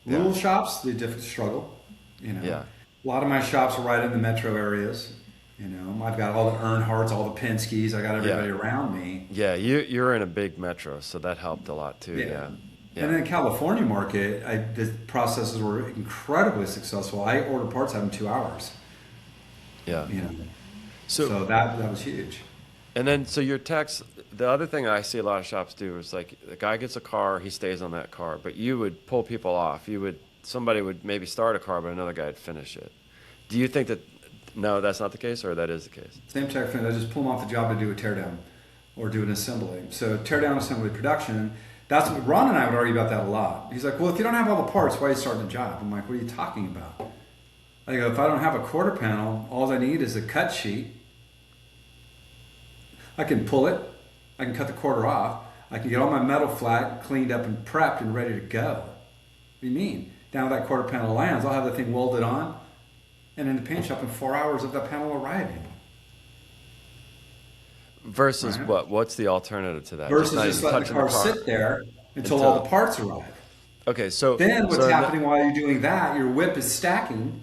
[SPEAKER 2] Little shops, they struggle.
[SPEAKER 1] Yeah.
[SPEAKER 2] A lot of my shops are right in the metro areas. I've got all the Earnhardts, all the Penske's. I got everybody around me.
[SPEAKER 1] Yeah, you're in a big metro, so that helped a lot too. Yeah.
[SPEAKER 2] And in the California market, the processes were incredibly successful. I ordered parts out in 2 hours.
[SPEAKER 1] Yeah.
[SPEAKER 2] So that was huge.
[SPEAKER 1] And then, so your techs, the other thing I see a lot of shops do is like the guy gets a car, he stays on that car, but you would pull people off. Somebody would maybe start a car, but another guy would finish it. Do you think that, no, that's not the case, or that is the case?
[SPEAKER 2] Same tech finish. I just pull them off the job to do a teardown or do an assembly. So teardown, assembly, production. That's what Ron and I would argue about that a lot. He's like, well, if you don't have all the parts, why are you starting a job? I'm like, what are you talking about? I go, if I don't have a quarter panel, all I need is a cut sheet. I can pull it. I can cut the quarter off. I can get all my metal flat, cleaned up and prepped and ready to go. What do you mean? Down with that quarter panel lands, I'll have the thing welded on and in the paint shop in 4 hours of that panel arriving.
[SPEAKER 1] Versus
[SPEAKER 2] right?
[SPEAKER 1] what? What's the alternative to that?
[SPEAKER 2] Versus just letting the car sit there until all the parts arrive.
[SPEAKER 1] Okay, so
[SPEAKER 2] then what's happening while you're doing that, your whip is stacking.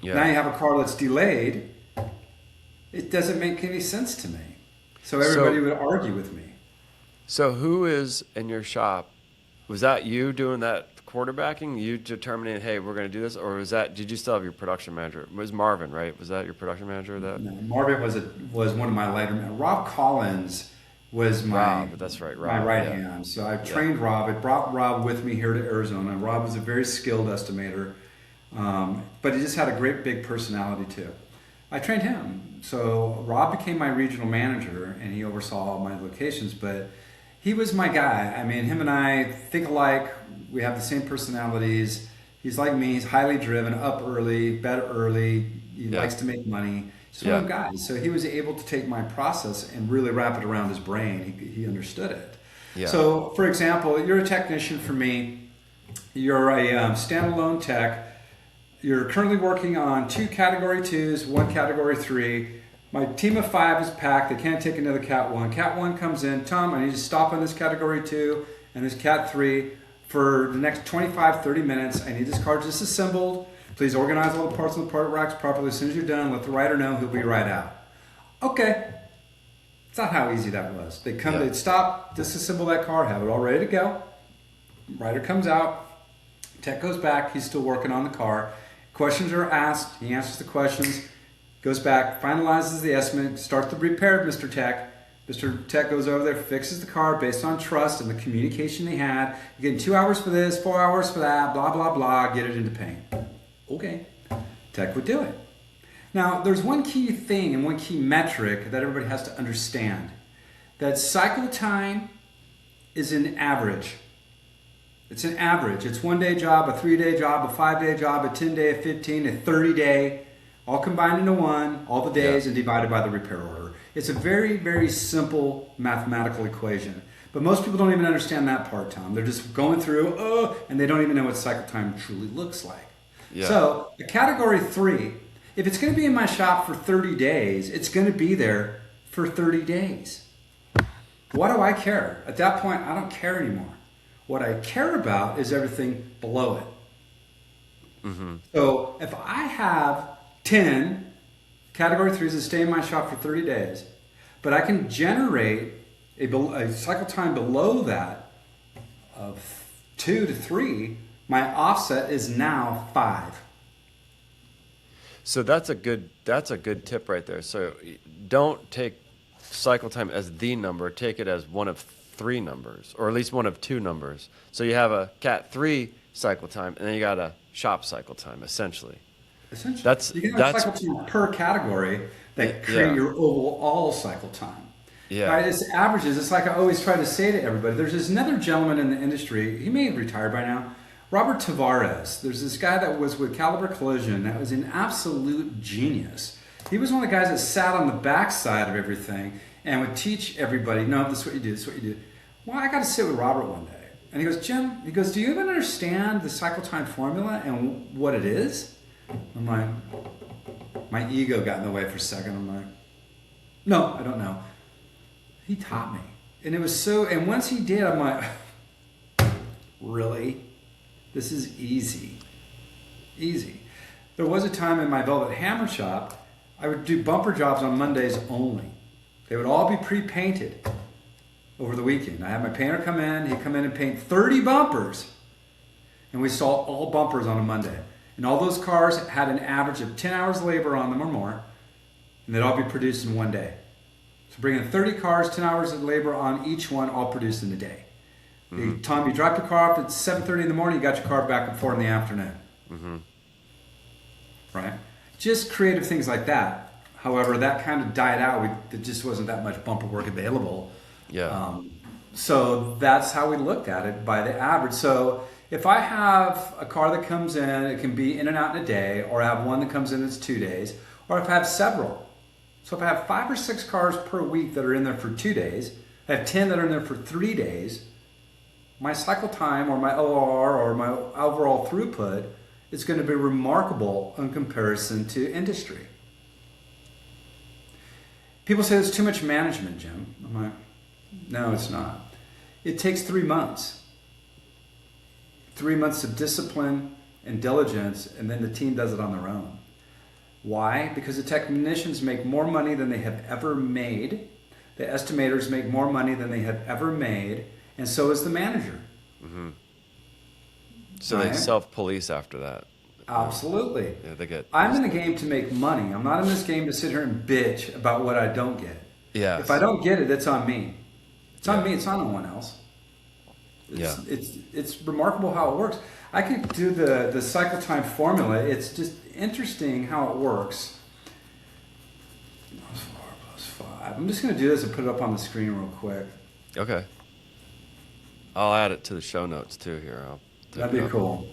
[SPEAKER 1] Yeah.
[SPEAKER 2] Now you have a car that's delayed. It doesn't make any sense to me. So everybody would argue with me.
[SPEAKER 1] So who is in your shop? Was that you doing that quarterbacking? You determining, hey, we're going to do this? Or did you still have your production manager? It was Marvin, right? Was that your production manager? No,
[SPEAKER 2] Marvin was one of my later men. Rob Collins was my
[SPEAKER 1] that's right,
[SPEAKER 2] my right hand. So I trained Rob. I brought Rob with me here to Arizona. Rob was a very skilled estimator, but he just had a great big personality too. I trained him. So Rob became my regional manager, and he oversaw all my locations, but he was my guy. I mean, him and I think alike. We have the same personalities. He's like me. He's highly driven, up early, bed early. He likes to make money. He's one of those guys. So he was able to take my process and really wrap it around his brain. He understood it. Yeah. So, for example, you're a technician for me. You're a standalone tech. You're currently working on 2 Category 2s, 1 Category 3. My team of 5 is packed. They can't take another Cat 1. Cat 1 comes in. Tom, I need to stop on this Category 2 and this Cat 3 for the next 25, 30 minutes. I need this car disassembled. Please organize all the parts on the part racks properly. As soon as you're done, let the writer know. He'll be right out. Okay. It's not how easy that was. They'd stop, disassemble that car, have it all ready to go. Writer comes out. Tech goes back. He's still working on the car. Questions are asked. He answers the questions. Goes back, finalizes the estimate, starts the repair, Mr. Tech. Mr. Tech goes over there, fixes the car based on trust and the communication they had. You're getting 2 hours for this, 4 hours for that, blah, blah, blah, get it into paint. Okay. Tech would do it. Now, there's one key thing and one key metric that everybody has to understand. That cycle time is an average. It's an average. It's 1 day job, a 3-day job, a 5-day job, a 10-day, a 15, a 30-day. All combined into one, all the days, and divided by the repair order. It's a very, very simple mathematical equation. But most people don't even understand that part, Tom. They're just going through, and they don't even know what cycle time truly looks like. Yeah. So a Category 3, if it's going to be in my shop for 30 days, it's going to be there for 30 days. What do I care? At that point, I don't care anymore. What I care about is everything below it. Mm-hmm. So if I have 10 Category 3s that stay in my shop for 30 days, but I can generate a cycle time below that of 2 to 3, my offset is now 5.
[SPEAKER 1] So that's a good tip right there. So don't take cycle time as the number, take it as one of 3 numbers, or at least one of 2 numbers. So you have a Cat 3 cycle time, and then you got a shop cycle time, essentially.
[SPEAKER 2] You can have cycle time per category that create your overall cycle time. Yeah. Right? It's averages. It's like I always try to say to everybody. There's this another gentleman in the industry. He may have retired by now. Robert Tavares. There's this guy that was with Caliber Collision that was an absolute genius. He was one of the guys that sat on the backside of everything and would teach everybody, no, this is what you do, this is what you do. Well, I got to sit with Robert one day. And he goes, Jim, do you even understand the cycle time formula and what it is? I'm like, my ego got in the way for a second. I'm like, no, I don't know. He taught me. And it was and once he did, I'm like, really? This is easy. Easy. There was a time in my Velvet Hammer shop, I would do bumper jobs on Mondays only. They would all be pre-painted over the weekend. I had my painter come in, he'd come in and paint 30 bumpers. And we saw all bumpers on a Monday. And all those cars had an average of 10 hours labor on them or more. And they'd all be produced in 1 day. So bring in 30 cars, 10 hours of labor on each one, all produced in a day.
[SPEAKER 1] Mm-hmm.
[SPEAKER 2] Tom, you drop your car off at 7:30 in the morning, you got your car back at 4 in the afternoon.
[SPEAKER 1] Mm-hmm.
[SPEAKER 2] Right? Just creative things like that. However, that kind of died out. There just wasn't that much bumper work available.
[SPEAKER 1] Yeah.
[SPEAKER 2] So that's how we looked at it by the average. So if I have a car that comes in, it can be in and out in a day, or I have one that comes in that's 2 days, or if I have several. So if I have 5 or 6 cars per week that are in there for 2 days, I have 10 that are in there for 3 days, my cycle time or my OR or my overall throughput is going to be remarkable in comparison to industry. People say there's too much management, Jim. I'm like, no, it's not. It takes 3 months. 3 months of discipline and diligence, and then the team does it on their own. Why? Because the technicians make more money than they have ever made. The estimators make more money than they have ever made, and so is the manager.
[SPEAKER 1] Mm-hmm. So
[SPEAKER 2] Right?
[SPEAKER 1] they self-police after that.
[SPEAKER 2] Absolutely.
[SPEAKER 1] Yeah, they get.
[SPEAKER 2] I'm in the game to make money. I'm not in this game to sit here and bitch about what I don't get.
[SPEAKER 1] Yeah.
[SPEAKER 2] If I don't get it, it's on me. It's on
[SPEAKER 1] Yeah.
[SPEAKER 2] me. It's on no one else.
[SPEAKER 1] Yeah.
[SPEAKER 2] It's remarkable how it works. I could do the cycle time formula. It's just interesting how it works. +4 +5. I'm just going to do this and put it up on the screen real quick.
[SPEAKER 1] Okay. I'll add it to the show notes too here.
[SPEAKER 2] That'd be cool.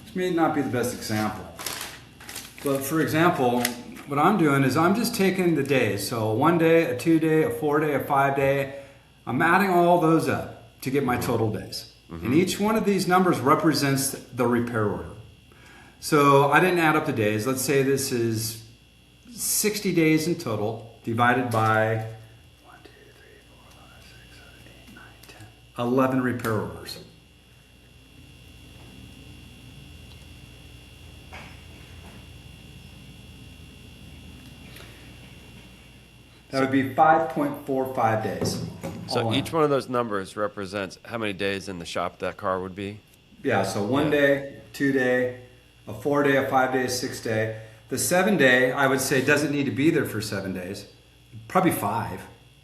[SPEAKER 2] This may not be the best example. But for example, what I'm doing is I'm just taking the days. So a 1 day, a 2 day, a 4 day, a 5 day. I'm adding all those up to get my total days.
[SPEAKER 1] Mm-hmm.
[SPEAKER 2] And each one of these numbers represents the repair order. So I didn't add up the days. Let's say this is 60 days in total divided by 1, 2, 3, 4, 5, 6, 7, 8, 9, 10, 11 repair orders. That would be 5.45 days.
[SPEAKER 1] So each one of those numbers represents how many days in the shop that car would be?
[SPEAKER 2] Yeah, so 1 day, 2 day, a 4 day, a 5 day, a 6 day. The 7 day, I would say, doesn't need to be there for 7 days. Probably 5.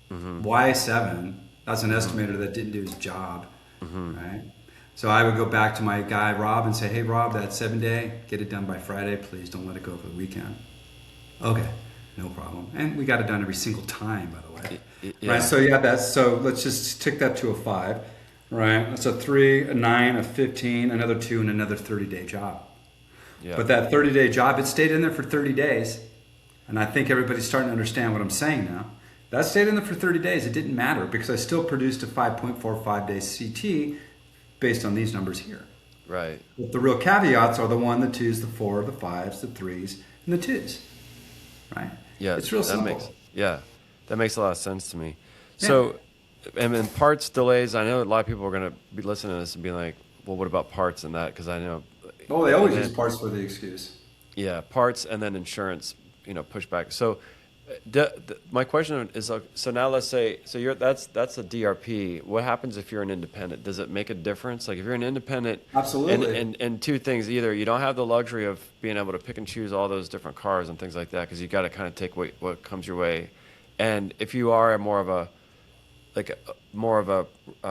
[SPEAKER 1] Mm-hmm.
[SPEAKER 2] Why 7? That's an estimator that didn't do his job, right? So I would go back to my guy, Rob, and say, hey, Rob, that 7 day, get it done by Friday. Please don't let it go for the weekend. Okay. No problem. And we got it done every single time, by the way.
[SPEAKER 1] Yeah.
[SPEAKER 2] Right. So so let's just tick that to a 5. Right. That's a 3, a 9, a 15, another 2, and another 30-day job.
[SPEAKER 1] Yeah.
[SPEAKER 2] But that 30-day job, it stayed in there for 30 days. And I think everybody's starting to understand what I'm saying now. That stayed in there for 30 days. It didn't matter because I still produced a 5.45 day CT based on these numbers here.
[SPEAKER 1] Right.
[SPEAKER 2] But the real caveats are the 1, the 2s, the 4, the 5s, the 3s, and the 2s. Right?
[SPEAKER 1] Yeah,
[SPEAKER 2] it's real simple.
[SPEAKER 1] That makes a lot of sense to me.
[SPEAKER 2] Yeah.
[SPEAKER 1] So, and then parts delays. I know a lot of people are going to be listening to this and be like, "Well, what about parts and that?" Because I know.
[SPEAKER 2] Oh, they always use parts for the excuse.
[SPEAKER 1] Yeah, parts and then insurance. Pushback. So, my question is: so now let's say that's a DRP. What happens if you're an independent? Does it make a difference? Like if you're an independent,
[SPEAKER 2] absolutely.
[SPEAKER 1] And two things: either you don't have the luxury of being able to pick and choose all those different cars and things like that because you got to kind of take what comes your way. And if you are more of a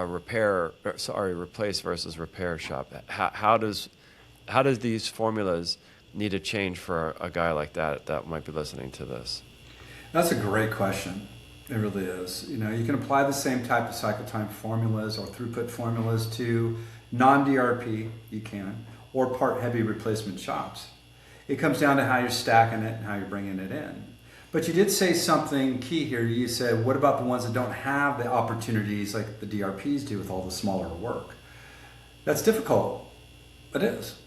[SPEAKER 1] replace versus repair shop, how does these formulas need to change for a guy like that might be listening to this?
[SPEAKER 2] That's a great question. It really is. You can apply the same type of cycle time formulas or throughput formulas to non-DRP, you can, or part-heavy replacement shops. It comes down to how you're stacking it and how you're bringing it in. But you did say something key here. You said, what about the ones that don't have the opportunities like the DRPs do with all the smaller work? That's difficult. It is.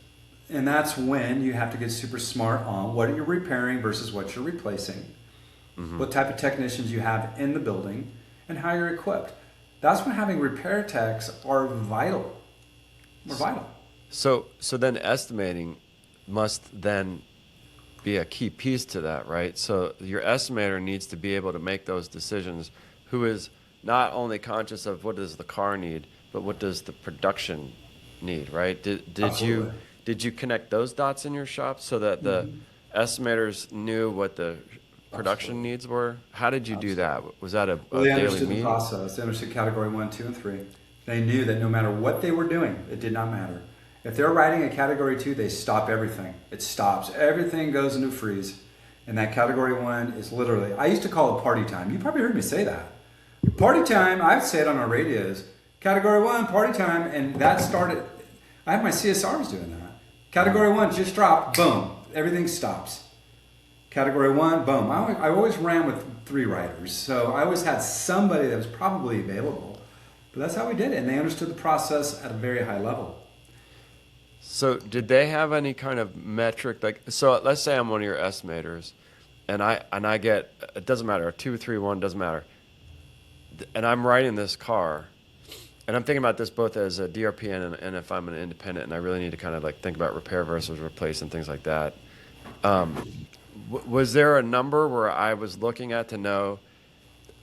[SPEAKER 2] And that's when you have to get super smart on what you're repairing versus what you're replacing. Mm-hmm. What type of technicians you have in the building, and how you're equipped. That's when having repair techs are vital. We're vital.
[SPEAKER 1] So then estimating must then be a key piece to that, right? So your estimator needs to be able to make those decisions, who is not only conscious of what does the car need, but what does the production need, right?
[SPEAKER 2] Absolutely.
[SPEAKER 1] Did you connect those dots in your shop so that the estimators knew what the production
[SPEAKER 2] Absolutely.
[SPEAKER 1] needs were? How did you do
[SPEAKER 2] Absolutely.
[SPEAKER 1] that? Was that
[SPEAKER 2] Well,
[SPEAKER 1] a
[SPEAKER 2] they
[SPEAKER 1] daily
[SPEAKER 2] understood the
[SPEAKER 1] meeting?
[SPEAKER 2] process. They understood category 1, 2, and 3. They knew that no matter what they were doing, it did not matter. If they're writing a category 2, they stop everything. It stops. Everything goes into freeze. And that category 1 is literally, I used to call it party time. You probably heard me say that. Party time, I'd say it on our radios. Category 1, party time. And that started, I have my CSRs doing that. Category 1 just dropped, boom, everything stops. Category 1, boom. I always ran with 3 writers, so I always had somebody that was probably available. But that's how we did it, and they understood the process at a very high level.
[SPEAKER 1] So did they have any kind of metric? Like, so let's say I'm one of your estimators, and I get, it doesn't matter, 2, 3, 1, doesn't matter, and I'm writing this car, and I'm thinking about this both as a DRP and if I'm an independent, and I really need to kind of like think about repair versus replace and things like that. Was there a number where I was looking at to know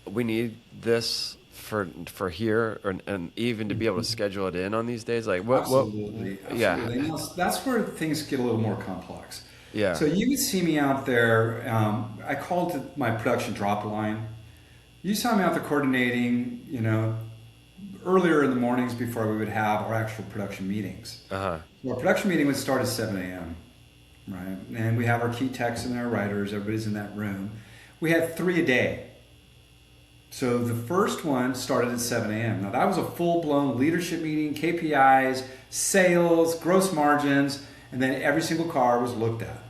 [SPEAKER 1] we need this for here, and even to be able to schedule it in on these days? Like
[SPEAKER 2] Absolutely,
[SPEAKER 1] yeah,
[SPEAKER 2] absolutely. Now, that's where things get a little more complex.
[SPEAKER 1] yeah,
[SPEAKER 2] So you would see me out there. I called it my production drop line. You saw me out there coordinating, earlier in the mornings before we would have our actual production meetings.
[SPEAKER 1] uh-huh,
[SPEAKER 2] So our production meeting would start at 7 a.m., right? And we have our key techs and our writers, everybody's in that room. We had 3 a day. So the first one started at 7 a.m. Now that was a full-blown leadership meeting, KPIs, sales, gross margins, and then every single car was looked at,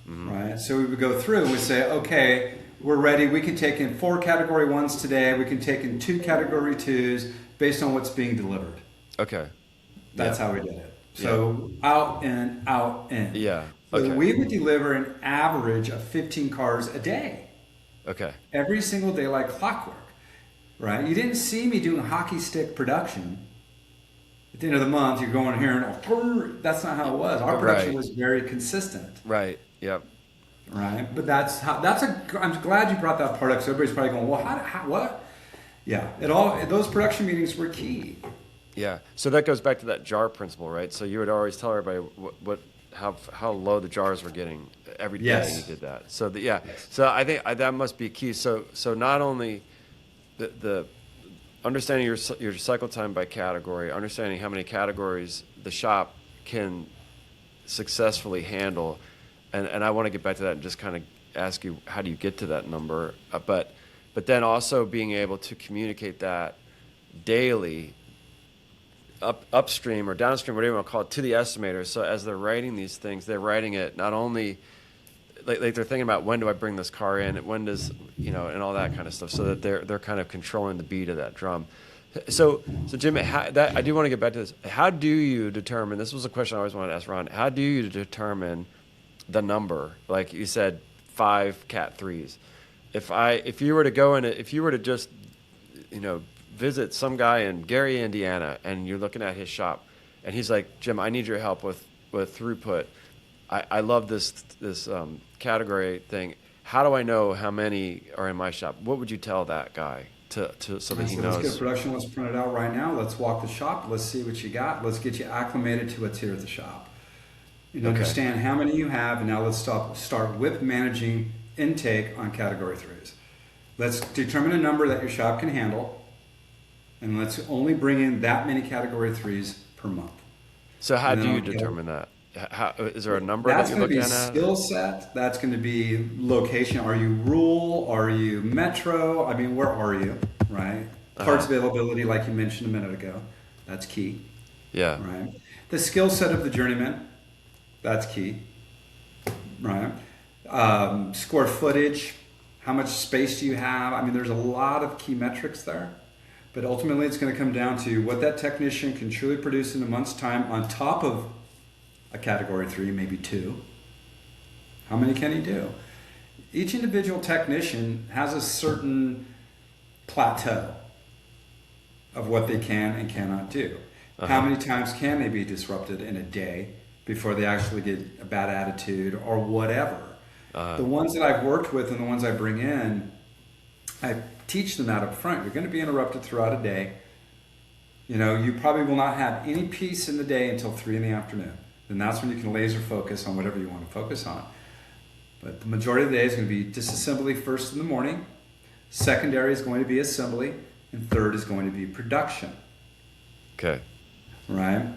[SPEAKER 2] right? So we would go through and we'd say, okay, we're ready. We can take in 4 category 1s today. We can take in 2 category 2s based on what's being delivered.
[SPEAKER 1] okay,
[SPEAKER 2] That's how we did it. So out and out in.
[SPEAKER 1] yeah,
[SPEAKER 2] So
[SPEAKER 1] okay,
[SPEAKER 2] we would deliver an average of 15 cars a day,
[SPEAKER 1] okay,
[SPEAKER 2] every single day like clockwork, right? You didn't see me doing hockey stick production. At the end of the month, you're going here and that's not how it was. Our production
[SPEAKER 1] Right.
[SPEAKER 2] was very consistent,
[SPEAKER 1] right, yep,
[SPEAKER 2] right? But I'm glad you brought that part up. So everybody's probably going, well, what? Yeah, those production meetings were key.
[SPEAKER 1] yeah. So that goes back to that jar principle, right? So you would always tell everybody how low the jars were getting every day.
[SPEAKER 2] Yes.
[SPEAKER 1] You did that. So yeah.
[SPEAKER 2] Yes.
[SPEAKER 1] So I think that must be key. So not only the understanding your cycle time by category, understanding how many categories the shop can successfully handle, and I want to get back to that and just kind of ask you, how do you get to that number? But then also being able to communicate that daily, upstream or downstream, whatever you want to call it, to the estimators. So as they're writing these things, they're writing it not only like they're thinking about, when do I bring this car in, when does, and all that kind of stuff, so that they're kind of controlling the beat of that drum. So Jim, I do want to get back to this. How do you determine? This was a question I always wanted to ask Ron. How do you determine the number? Like you said, 5 Cat 3s. If you were to go in, if you were to just, visit some guy in Gary, Indiana, and you're looking at his shop, and he's like, Jim, I need your help with Throughput. I love this category thing. How do I know how many are in my shop? What would you tell that guy so that he knows?
[SPEAKER 2] Let's get production list printed out right now. Let's walk the shop. Let's see what you got. Let's get you acclimated to what's here at the shop. Understand how many you have, and now let's start with managing intake on category 3s. Let's determine a number that your shop can handle, and let's only bring in that many category 3s per month.
[SPEAKER 1] So how do you determine that? Is there a number
[SPEAKER 2] That's
[SPEAKER 1] that you're
[SPEAKER 2] going to
[SPEAKER 1] looking
[SPEAKER 2] be
[SPEAKER 1] at?
[SPEAKER 2] skill set. That's going to be location. Are you rural? Are you metro? I mean, where are you? Right. Parts availability, like you mentioned a minute ago, that's key.
[SPEAKER 1] Yeah.
[SPEAKER 2] Right. The skill set of the journeyman, that's key. Right. Square footage. How much space do you have? I mean, there's a lot of key metrics there. But ultimately, it's going to come down to what that technician can truly produce in a month's time on top of a category 3, maybe 2. How many can he do? Each individual technician has a certain plateau of what they can and cannot do. How many times can they be disrupted in a day before they actually get a bad attitude or whatever? The ones that I've worked with and the ones I bring in, I teach them that up front. You're going to be interrupted throughout a day. You probably will not have any peace in the day until 3 in the afternoon. And that's when you can laser focus on whatever you want to focus on. But the majority of the day is going to be disassembly first in the morning. Secondary is going to be assembly. And third is going to be production.
[SPEAKER 1] Okay.
[SPEAKER 2] Right?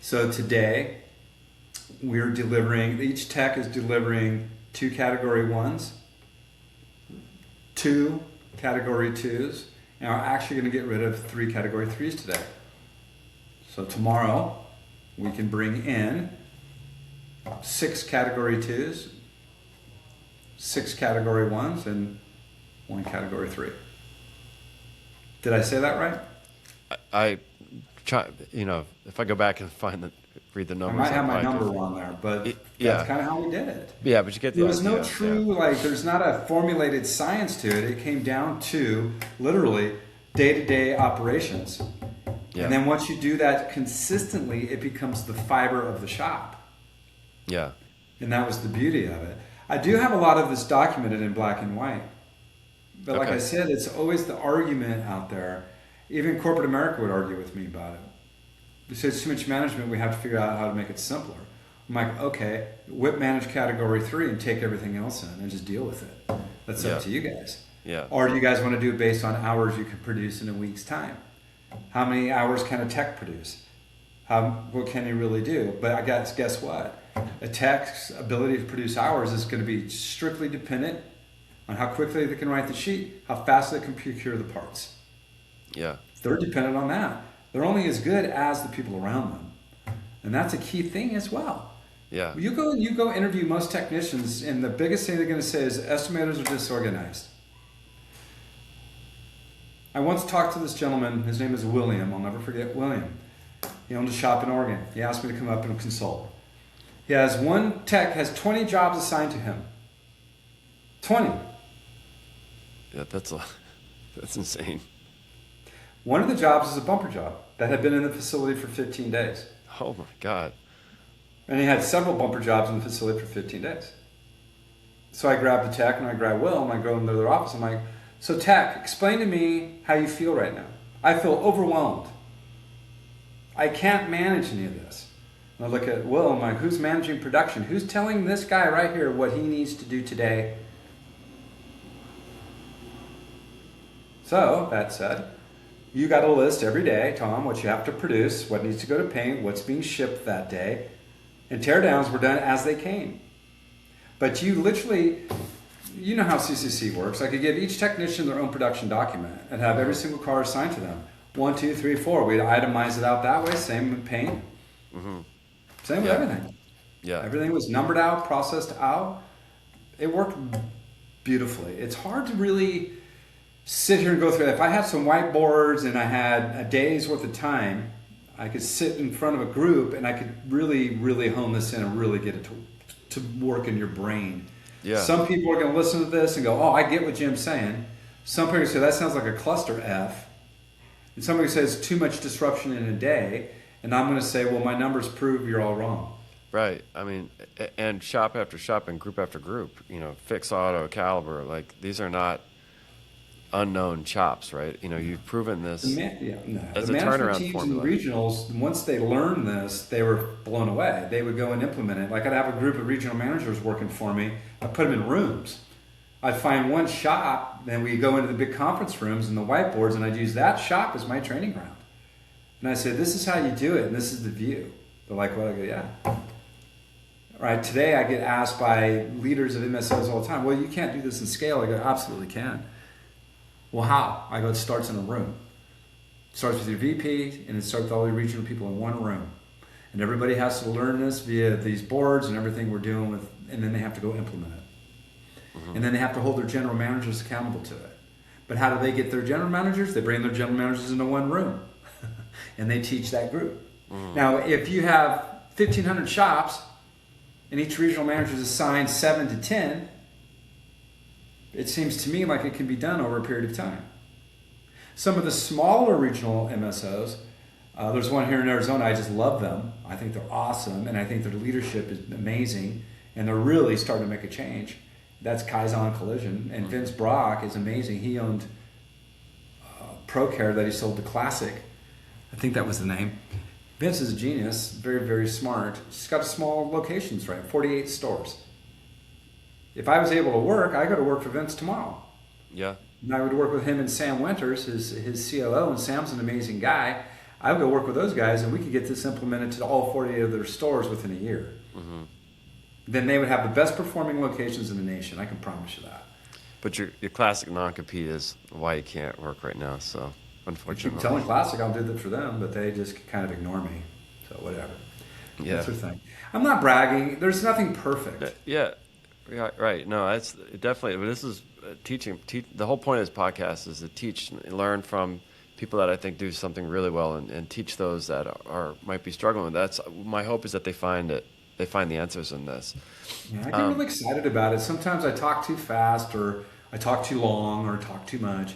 [SPEAKER 2] So today, we're delivering, each tech is delivering 2 category 1s, 2 category 2s, and we're actually going to get rid of 3 category 3s today. So tomorrow, we can bring in 6 category 2s, 6 category 1s, and 1 category 3. Did I say that right?
[SPEAKER 1] I try, if I go back and read the numbers.
[SPEAKER 2] I might have my number wrong there, but that's kind of how we did it.
[SPEAKER 1] Yeah, but you get the
[SPEAKER 2] idea. There was no true, there's not a formulated science to it. It came down to literally day-to-day operations. Yeah. And then once you do that consistently, it becomes the fiber of the shop.
[SPEAKER 1] Yeah.
[SPEAKER 2] And that was the beauty of it. I do have a lot of this documented in black and white. But like I said, it's always the argument out there. Even corporate America would argue with me about it. They say it's too much management, we have to figure out how to make it simpler. I'm like, okay, whip manage category 3 and take everything else in and just deal with it. That's up to you guys.
[SPEAKER 1] Yeah.
[SPEAKER 2] Or do you guys want to do it based on hours you can produce in a week's time? How many hours can a tech produce? What can he really do? But I guess what? A tech's ability to produce hours is going to be strictly dependent on how quickly they can write the sheet, how fast they can procure the parts.
[SPEAKER 1] Yeah.
[SPEAKER 2] They're dependent on that. They're only as good as the people around them. And that's a key thing as well.
[SPEAKER 1] Yeah.
[SPEAKER 2] You go interview most technicians, and the biggest thing they're going to say is estimators are disorganized. I once talked to this gentleman, his name is William, I'll never forget William. He owned a shop in Oregon. He asked me to come up and consult. He has one tech, has 20 jobs assigned to him. 20.
[SPEAKER 1] Yeah, that's insane.
[SPEAKER 2] One of the jobs is a bumper job that had been in the facility for 15 days.
[SPEAKER 1] Oh my God.
[SPEAKER 2] And he had several bumper jobs in the facility for 15 days. So I grabbed the tech and I grabbed Will and I go into their office. I'm like, so tech, explain to me how you feel right now. I feel overwhelmed. I can't manage any of this. And I look at Will, I'm like, who's managing production? Who's telling this guy right here what he needs to do today? So, that said, you got a list every day, Tom, what you have to produce, what needs to go to paint, what's being shipped that day, and teardowns were done as they came. But you literally, you know how CCC works. I could give each technician their own production document and have every single car assigned to them. 1, 2, 3, 4. We'd itemize it out that way. Same with paint. Mm-hmm. Same with everything.
[SPEAKER 1] Yeah.
[SPEAKER 2] Everything was numbered out, processed out. It worked beautifully. It's hard to really sit here and go through it. If I had some whiteboards and I had a day's worth of time, I could sit in front of a group and I could really, really hone this in and really get it to work in your brain. Yeah. Some people are going to listen to this and go, oh, I get what Jim's saying. Some people say, that sounds like a cluster F. And somebody says too much disruption in a day. And I'm going to say, well, my numbers prove you're all wrong.
[SPEAKER 1] Right. I mean, and shop after shop and group after group, Fix Auto, Caliber, these are not unknown chops, right? You've proven this as a turnaround formula.
[SPEAKER 2] The regionals, once they learned this, they were blown away. They would go and implement it. Like I'd have a group of regional managers working for me. I'd put them in rooms. I'd find one shop, then we'd go into the big conference rooms and the whiteboards, and I'd use that shop as my training ground. And I said, this is how you do it, and this is the view. They're like, well, I go, yeah. Right, today I get asked by leaders of MSOs all the time, well, you can't do this in scale. I go, absolutely can. Well, how? I go, it starts in a room. It starts with your VP, and it starts with all the regional people in one room. And everybody has to learn this via these boards and everything we're doing with, and then they have to go implement it. Mm-hmm. And then they have to hold their general managers accountable to it. But how do they get their general managers? They bring their general managers into one room, and they teach that group. Mm-hmm. Now, if you have 1,500 shops, and each regional manager is assigned 7 to 10, it seems to me like it can be done over a period of time. Some of the smaller regional MSOs, there's one here in Arizona, I just love them. I think they're awesome, and I think their leadership is amazing, and they're really starting to make a change. That's Kaizen Collision, and Vince Brock is amazing. He owned ProCare that he sold to Classic. I think that was the name. Vince is a genius, very, very smart. He's got small locations, right? 48 stores. If I was able to work, I go to work for Vince tomorrow.
[SPEAKER 1] Yeah.
[SPEAKER 2] And I would work with him and Sam Winters, his COO, and Sam's an amazing guy. I would go work with those guys, and we could get this implemented to all 48 of their stores within a year. Mm-hmm. Then they would have the best performing locations in the nation. I can promise you that.
[SPEAKER 1] But your classic non-compete is why you can't work right now. So unfortunately,
[SPEAKER 2] I keep telling Classic I'll do that for them, but they just kind of ignore me. So whatever.
[SPEAKER 1] Yeah.
[SPEAKER 2] That's their thing. I'm not bragging. There's nothing perfect.
[SPEAKER 1] Yeah. Right. No, that's definitely. But this is teaching. The whole point of this podcast is to teach and learn from people that I think do something really well, and teach those that might be struggling. That's my hope, is that they find it. They find the answers in this.
[SPEAKER 2] Yeah, I get really excited about it. Sometimes I talk too fast, or I talk too long, or talk too much.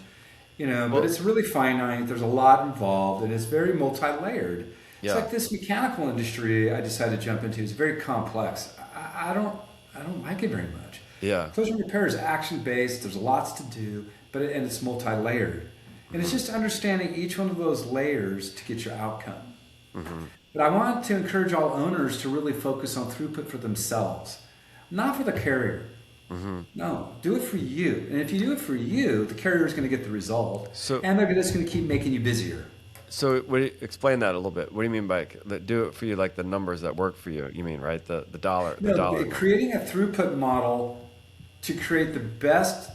[SPEAKER 2] But it's really finite. There's a lot involved, and it's very multi-layered.
[SPEAKER 1] Yeah.
[SPEAKER 2] It's like this mechanical industry I decided to jump into is very complex. I don't like it very much.
[SPEAKER 1] Yeah.
[SPEAKER 2] Collision repair is action-based. There's lots to do, and it's multi-layered. And it's just understanding each one of those layers to get your outcome. Mm-hmm. But I want to encourage all owners to really focus on throughput for themselves, not for the carrier. Mm-hmm. No, do it for you. And if you do it for you, the carrier is going to get the result, and they're just going to keep making you busier.
[SPEAKER 1] So explain that a little bit. What do you mean by do it for you, like the numbers that work for you? You mean, right? The dollar.
[SPEAKER 2] Creating a throughput model to create the best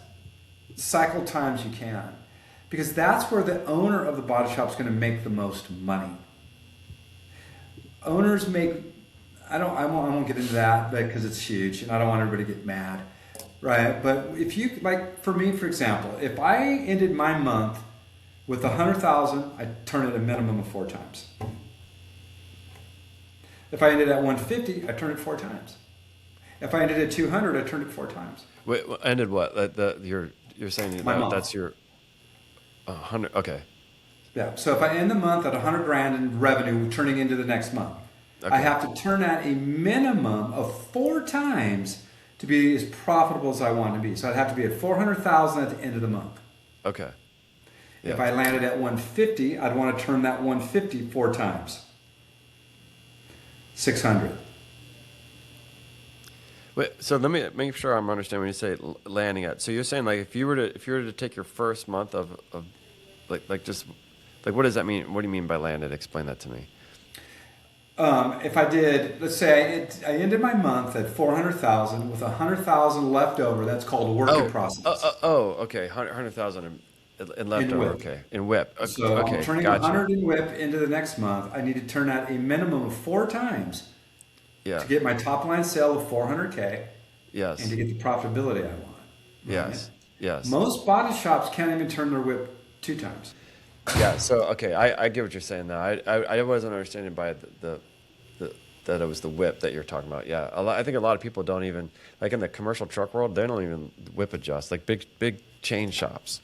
[SPEAKER 2] cycle times you can. Because that's where the owner of the body shop is going to make the most money. Owners make, I won't get into that because it's huge and I don't want everybody to get mad, right? But if you, like for me, for example, if I ended my month with 100,000, I turn it a minimum of 4 times. If I ended at 150, I turn it 4 times. If I ended at 200, I turned it 4 times.
[SPEAKER 1] Wait, ended what? You're saying that's your 100? Okay.
[SPEAKER 2] Yeah. So if I end the month at 100 grand in revenue, turning into the next month, okay, I have to turn that a minimum of 4 times to be as profitable as I want to be. So I'd have to be at 400,000 at the end of the month.
[SPEAKER 1] Okay. Yeah.
[SPEAKER 2] If I landed at 150, I'd want to turn that 150 4 times. 600.
[SPEAKER 1] Wait, so let me make sure I'm understanding when you say landing at. So you're saying, like, if you were to take your first month of what does that mean? What do you mean by landed? Explain that to me.
[SPEAKER 2] If I did, let's say I ended my month at 400,000 with 100,000 left over. That's called a work in process.
[SPEAKER 1] Okay, 100,000 in leftover. Okay, in WIP.
[SPEAKER 2] So
[SPEAKER 1] okay,
[SPEAKER 2] I'm turning 100 in WIP into the next month. I need to turn that a minimum of 4 times. Yeah. To get my top line sale of 400K.
[SPEAKER 1] Yes.
[SPEAKER 2] And to get the profitability I want. Right?
[SPEAKER 1] Yes. Yes.
[SPEAKER 2] Most body shops can't even turn their WIP 2 times.
[SPEAKER 1] Yeah. So okay, I get what you're saying now. I wasn't understanding by that it was the WIP that you're talking about. Yeah. I think a lot of people don't even, like in the commercial truck world, they don't even WIP adjust. Like big chain shops.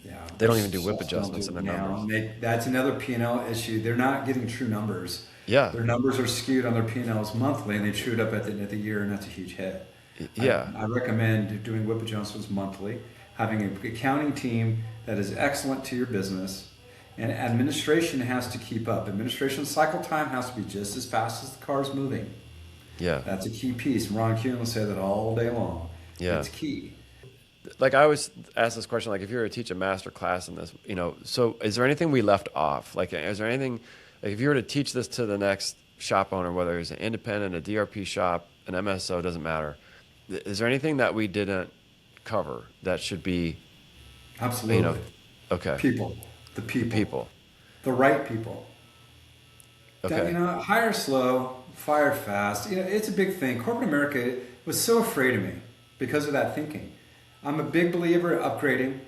[SPEAKER 1] Yeah. They don't even do WIP adjustments in their numbers.
[SPEAKER 2] That's another P&L issue. They're not getting true numbers.
[SPEAKER 1] Yeah.
[SPEAKER 2] Their numbers are skewed on their P&Ls monthly, and they chew it up at the end of the year, and that's a huge hit.
[SPEAKER 1] Yeah.
[SPEAKER 2] I recommend doing WIP adjustments monthly, having an accounting team that is excellent to your business, and administration has to keep up. Administration cycle time has to be just as fast as the car's moving.
[SPEAKER 1] Yeah.
[SPEAKER 2] That's a key piece. Ron Kuhn will say that all day long.
[SPEAKER 1] Yeah.
[SPEAKER 2] It's key.
[SPEAKER 1] Like I always ask this question, like if you were to teach a master class in this, so is there anything we left off? Like, is there anything, like if you were to teach this to the next shop owner, whether it's an independent, a DRP shop, an MSO, doesn't matter. Is there anything that we didn't cover that should be?
[SPEAKER 2] Absolutely.
[SPEAKER 1] Okay.
[SPEAKER 2] The people. The right people.
[SPEAKER 1] Okay.
[SPEAKER 2] That, hire slow, fire fast. It's a big thing. Corporate America was so afraid of me because of that thinking. I'm a big believer in upgrading.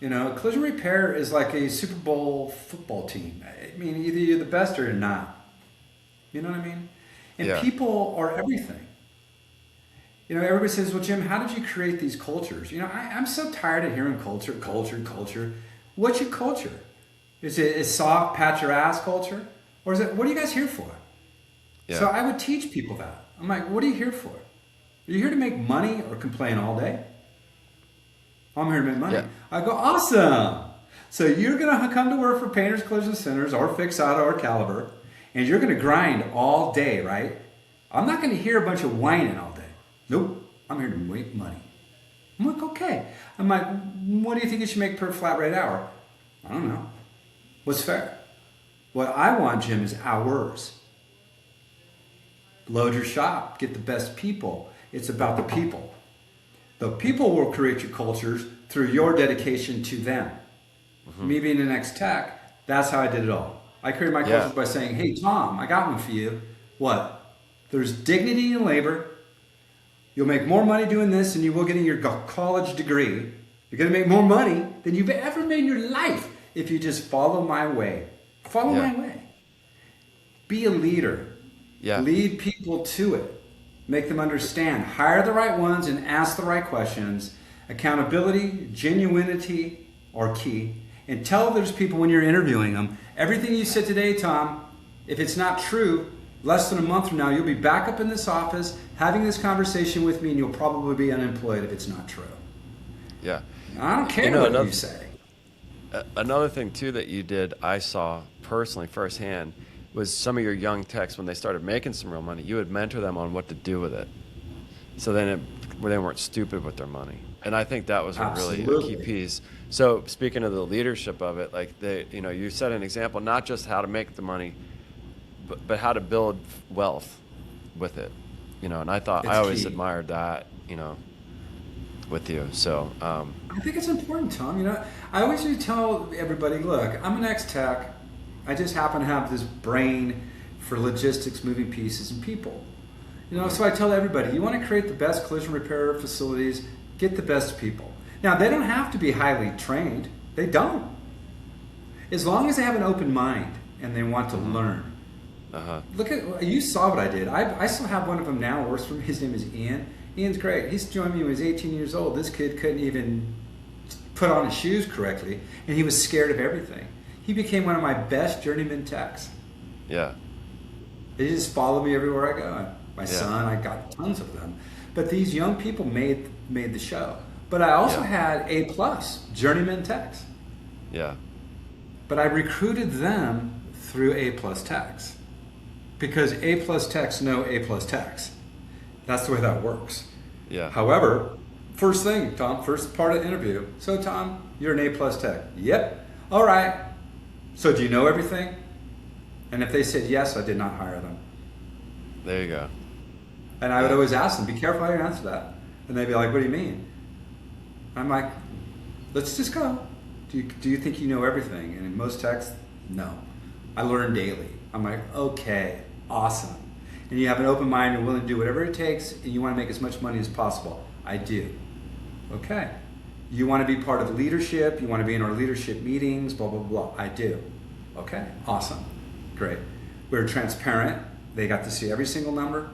[SPEAKER 2] Collision repair is like a Super Bowl football team. I mean, either you're the best or you're not. You know what I mean? And people are everything. Everybody says, well, Jim, how did you create these cultures? I'm so tired of hearing culture. What's your culture? Is it a soft, pat your ass culture? Or is it, what are you guys here for? Yeah. So I would teach people that. I'm like, what are you here for? Are you here to make money or complain all day? I'm here to make money. Yeah. I go, awesome. So you're going to come to work for Painters, Collision Centers or Fix Auto or Caliber, and you're going to grind all day, right? I'm not going to hear a bunch of whining all day. Nope. I'm here to make money. I'm like, okay. I'm like, what do you think you should make per flat rate hour? I don't know. What's fair? What I want, Jim, is hours. Load your shop. Get the best people. It's about the people. The people will create your cultures through your dedication to them. Mm-hmm. Me being an ex-tech, that's how I did it all. I created my cultures by saying, hey, Tom, I got one for you. What? There's dignity in labor. You'll make more money doing this than you will getting your college degree. You're going to make more money than you've ever made in your life if you just follow my way. Follow my way. Be a leader. Yeah. Lead people to it. Make them understand. Hire the right ones and ask the right questions. Accountability, genuinity are key. And tell those people when you're interviewing them, everything you said today, Tom, if it's not true, less than a month from now, you'll be back up in this office having this conversation with me, and you'll probably be unemployed if it's not true.
[SPEAKER 1] Yeah.
[SPEAKER 2] I don't care what you say.
[SPEAKER 1] Another thing, too, that you did, I saw personally firsthand, was some of your young techs, when they started making some real money, you would mentor them on what to do with it. So then they weren't stupid with their money. And I think that was really a key piece. So speaking of the leadership of it, like you set an example, not just how to make the money, but how to build wealth with it. And I thought I always admired that, with you. So
[SPEAKER 2] I think it's important, Tom. I always do tell everybody, look, I'm an ex-tech. I just happen to have this brain for logistics, moving pieces, and people. So I tell everybody, you want to create the best collision repair facilities, get the best people. Now, they don't have to be highly trained. They don't. As long as they have an open mind and they want to learn. Look at, you saw what I did. I still have one of them now, works for me. His name is Ian. Ian's great. He's joined me when he was 18 years old. This kid couldn't even put on his shoes correctly, and he was scared of everything. He became one of my best journeyman techs. Yeah. They just follow me everywhere I go. My son, I got tons of them. But these young people made the show. But I also had A+ journeyman techs. Yeah. But I recruited them through A+ techs. Because A+ techs know A+ techs. That's the way that works. Yeah. However, first thing, Tom, first part of the interview. So, Tom, you're an A+ tech. Yep. All right. So do you know everything? And if they said yes, I did not hire them.
[SPEAKER 1] There you go.
[SPEAKER 2] And I would always ask them, be careful how you answer that. And they'd be like, what do you mean? I'm like, let's just go. Do you think you know everything? And in most techs, no. I learn daily. I'm like, okay, awesome. And you have an open mind, you're willing to do whatever it takes, and you want to make as much money as possible. I do. Okay. You want to be part of leadership, you want to be in our leadership meetings, blah, blah, blah. I do. Okay, awesome. Great. We're transparent. They got to see every single number,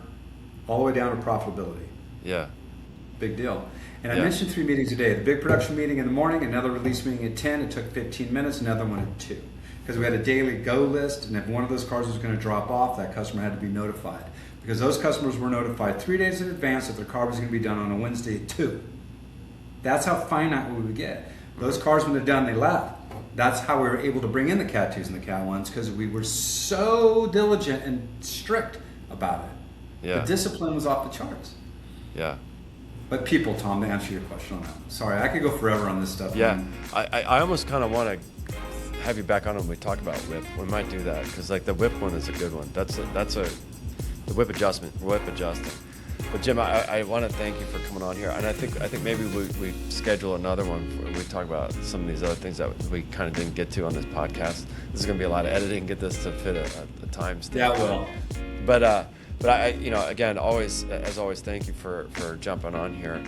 [SPEAKER 2] all the way down to profitability. Yeah. Big deal. And I mentioned 3 meetings a day. The big production meeting in the morning, another release meeting at 10. It took 15 minutes, another one at 2. Because we had a daily go list, and if one of those cars was going to drop off, that customer had to be notified. Because those customers were notified 3 days in advance that their car was going to be done on a Wednesday at 2. That's how finite we would get. Those cars, when they're done, they left. That's how we were able to bring in the Cat 2s and the Cat 1s, because we were so diligent and strict about it. Yeah. The discipline was off the charts. Yeah. But people, Tom, to answer your question on that. Sorry, I could go forever on this stuff.
[SPEAKER 1] Yeah. I almost kind of want to have you back on when we talk about whip. We might do that, because like the whip one is a good one. That's the whip adjusting. But Jim, I want to thank you for coming on here, and I think maybe we schedule another one where we talk about some of these other things that we kind of didn't get to on this podcast. This is going to be a lot of editing, get this to fit a time stamp.
[SPEAKER 2] Yeah, well.
[SPEAKER 1] But I again, always thank you for jumping on here.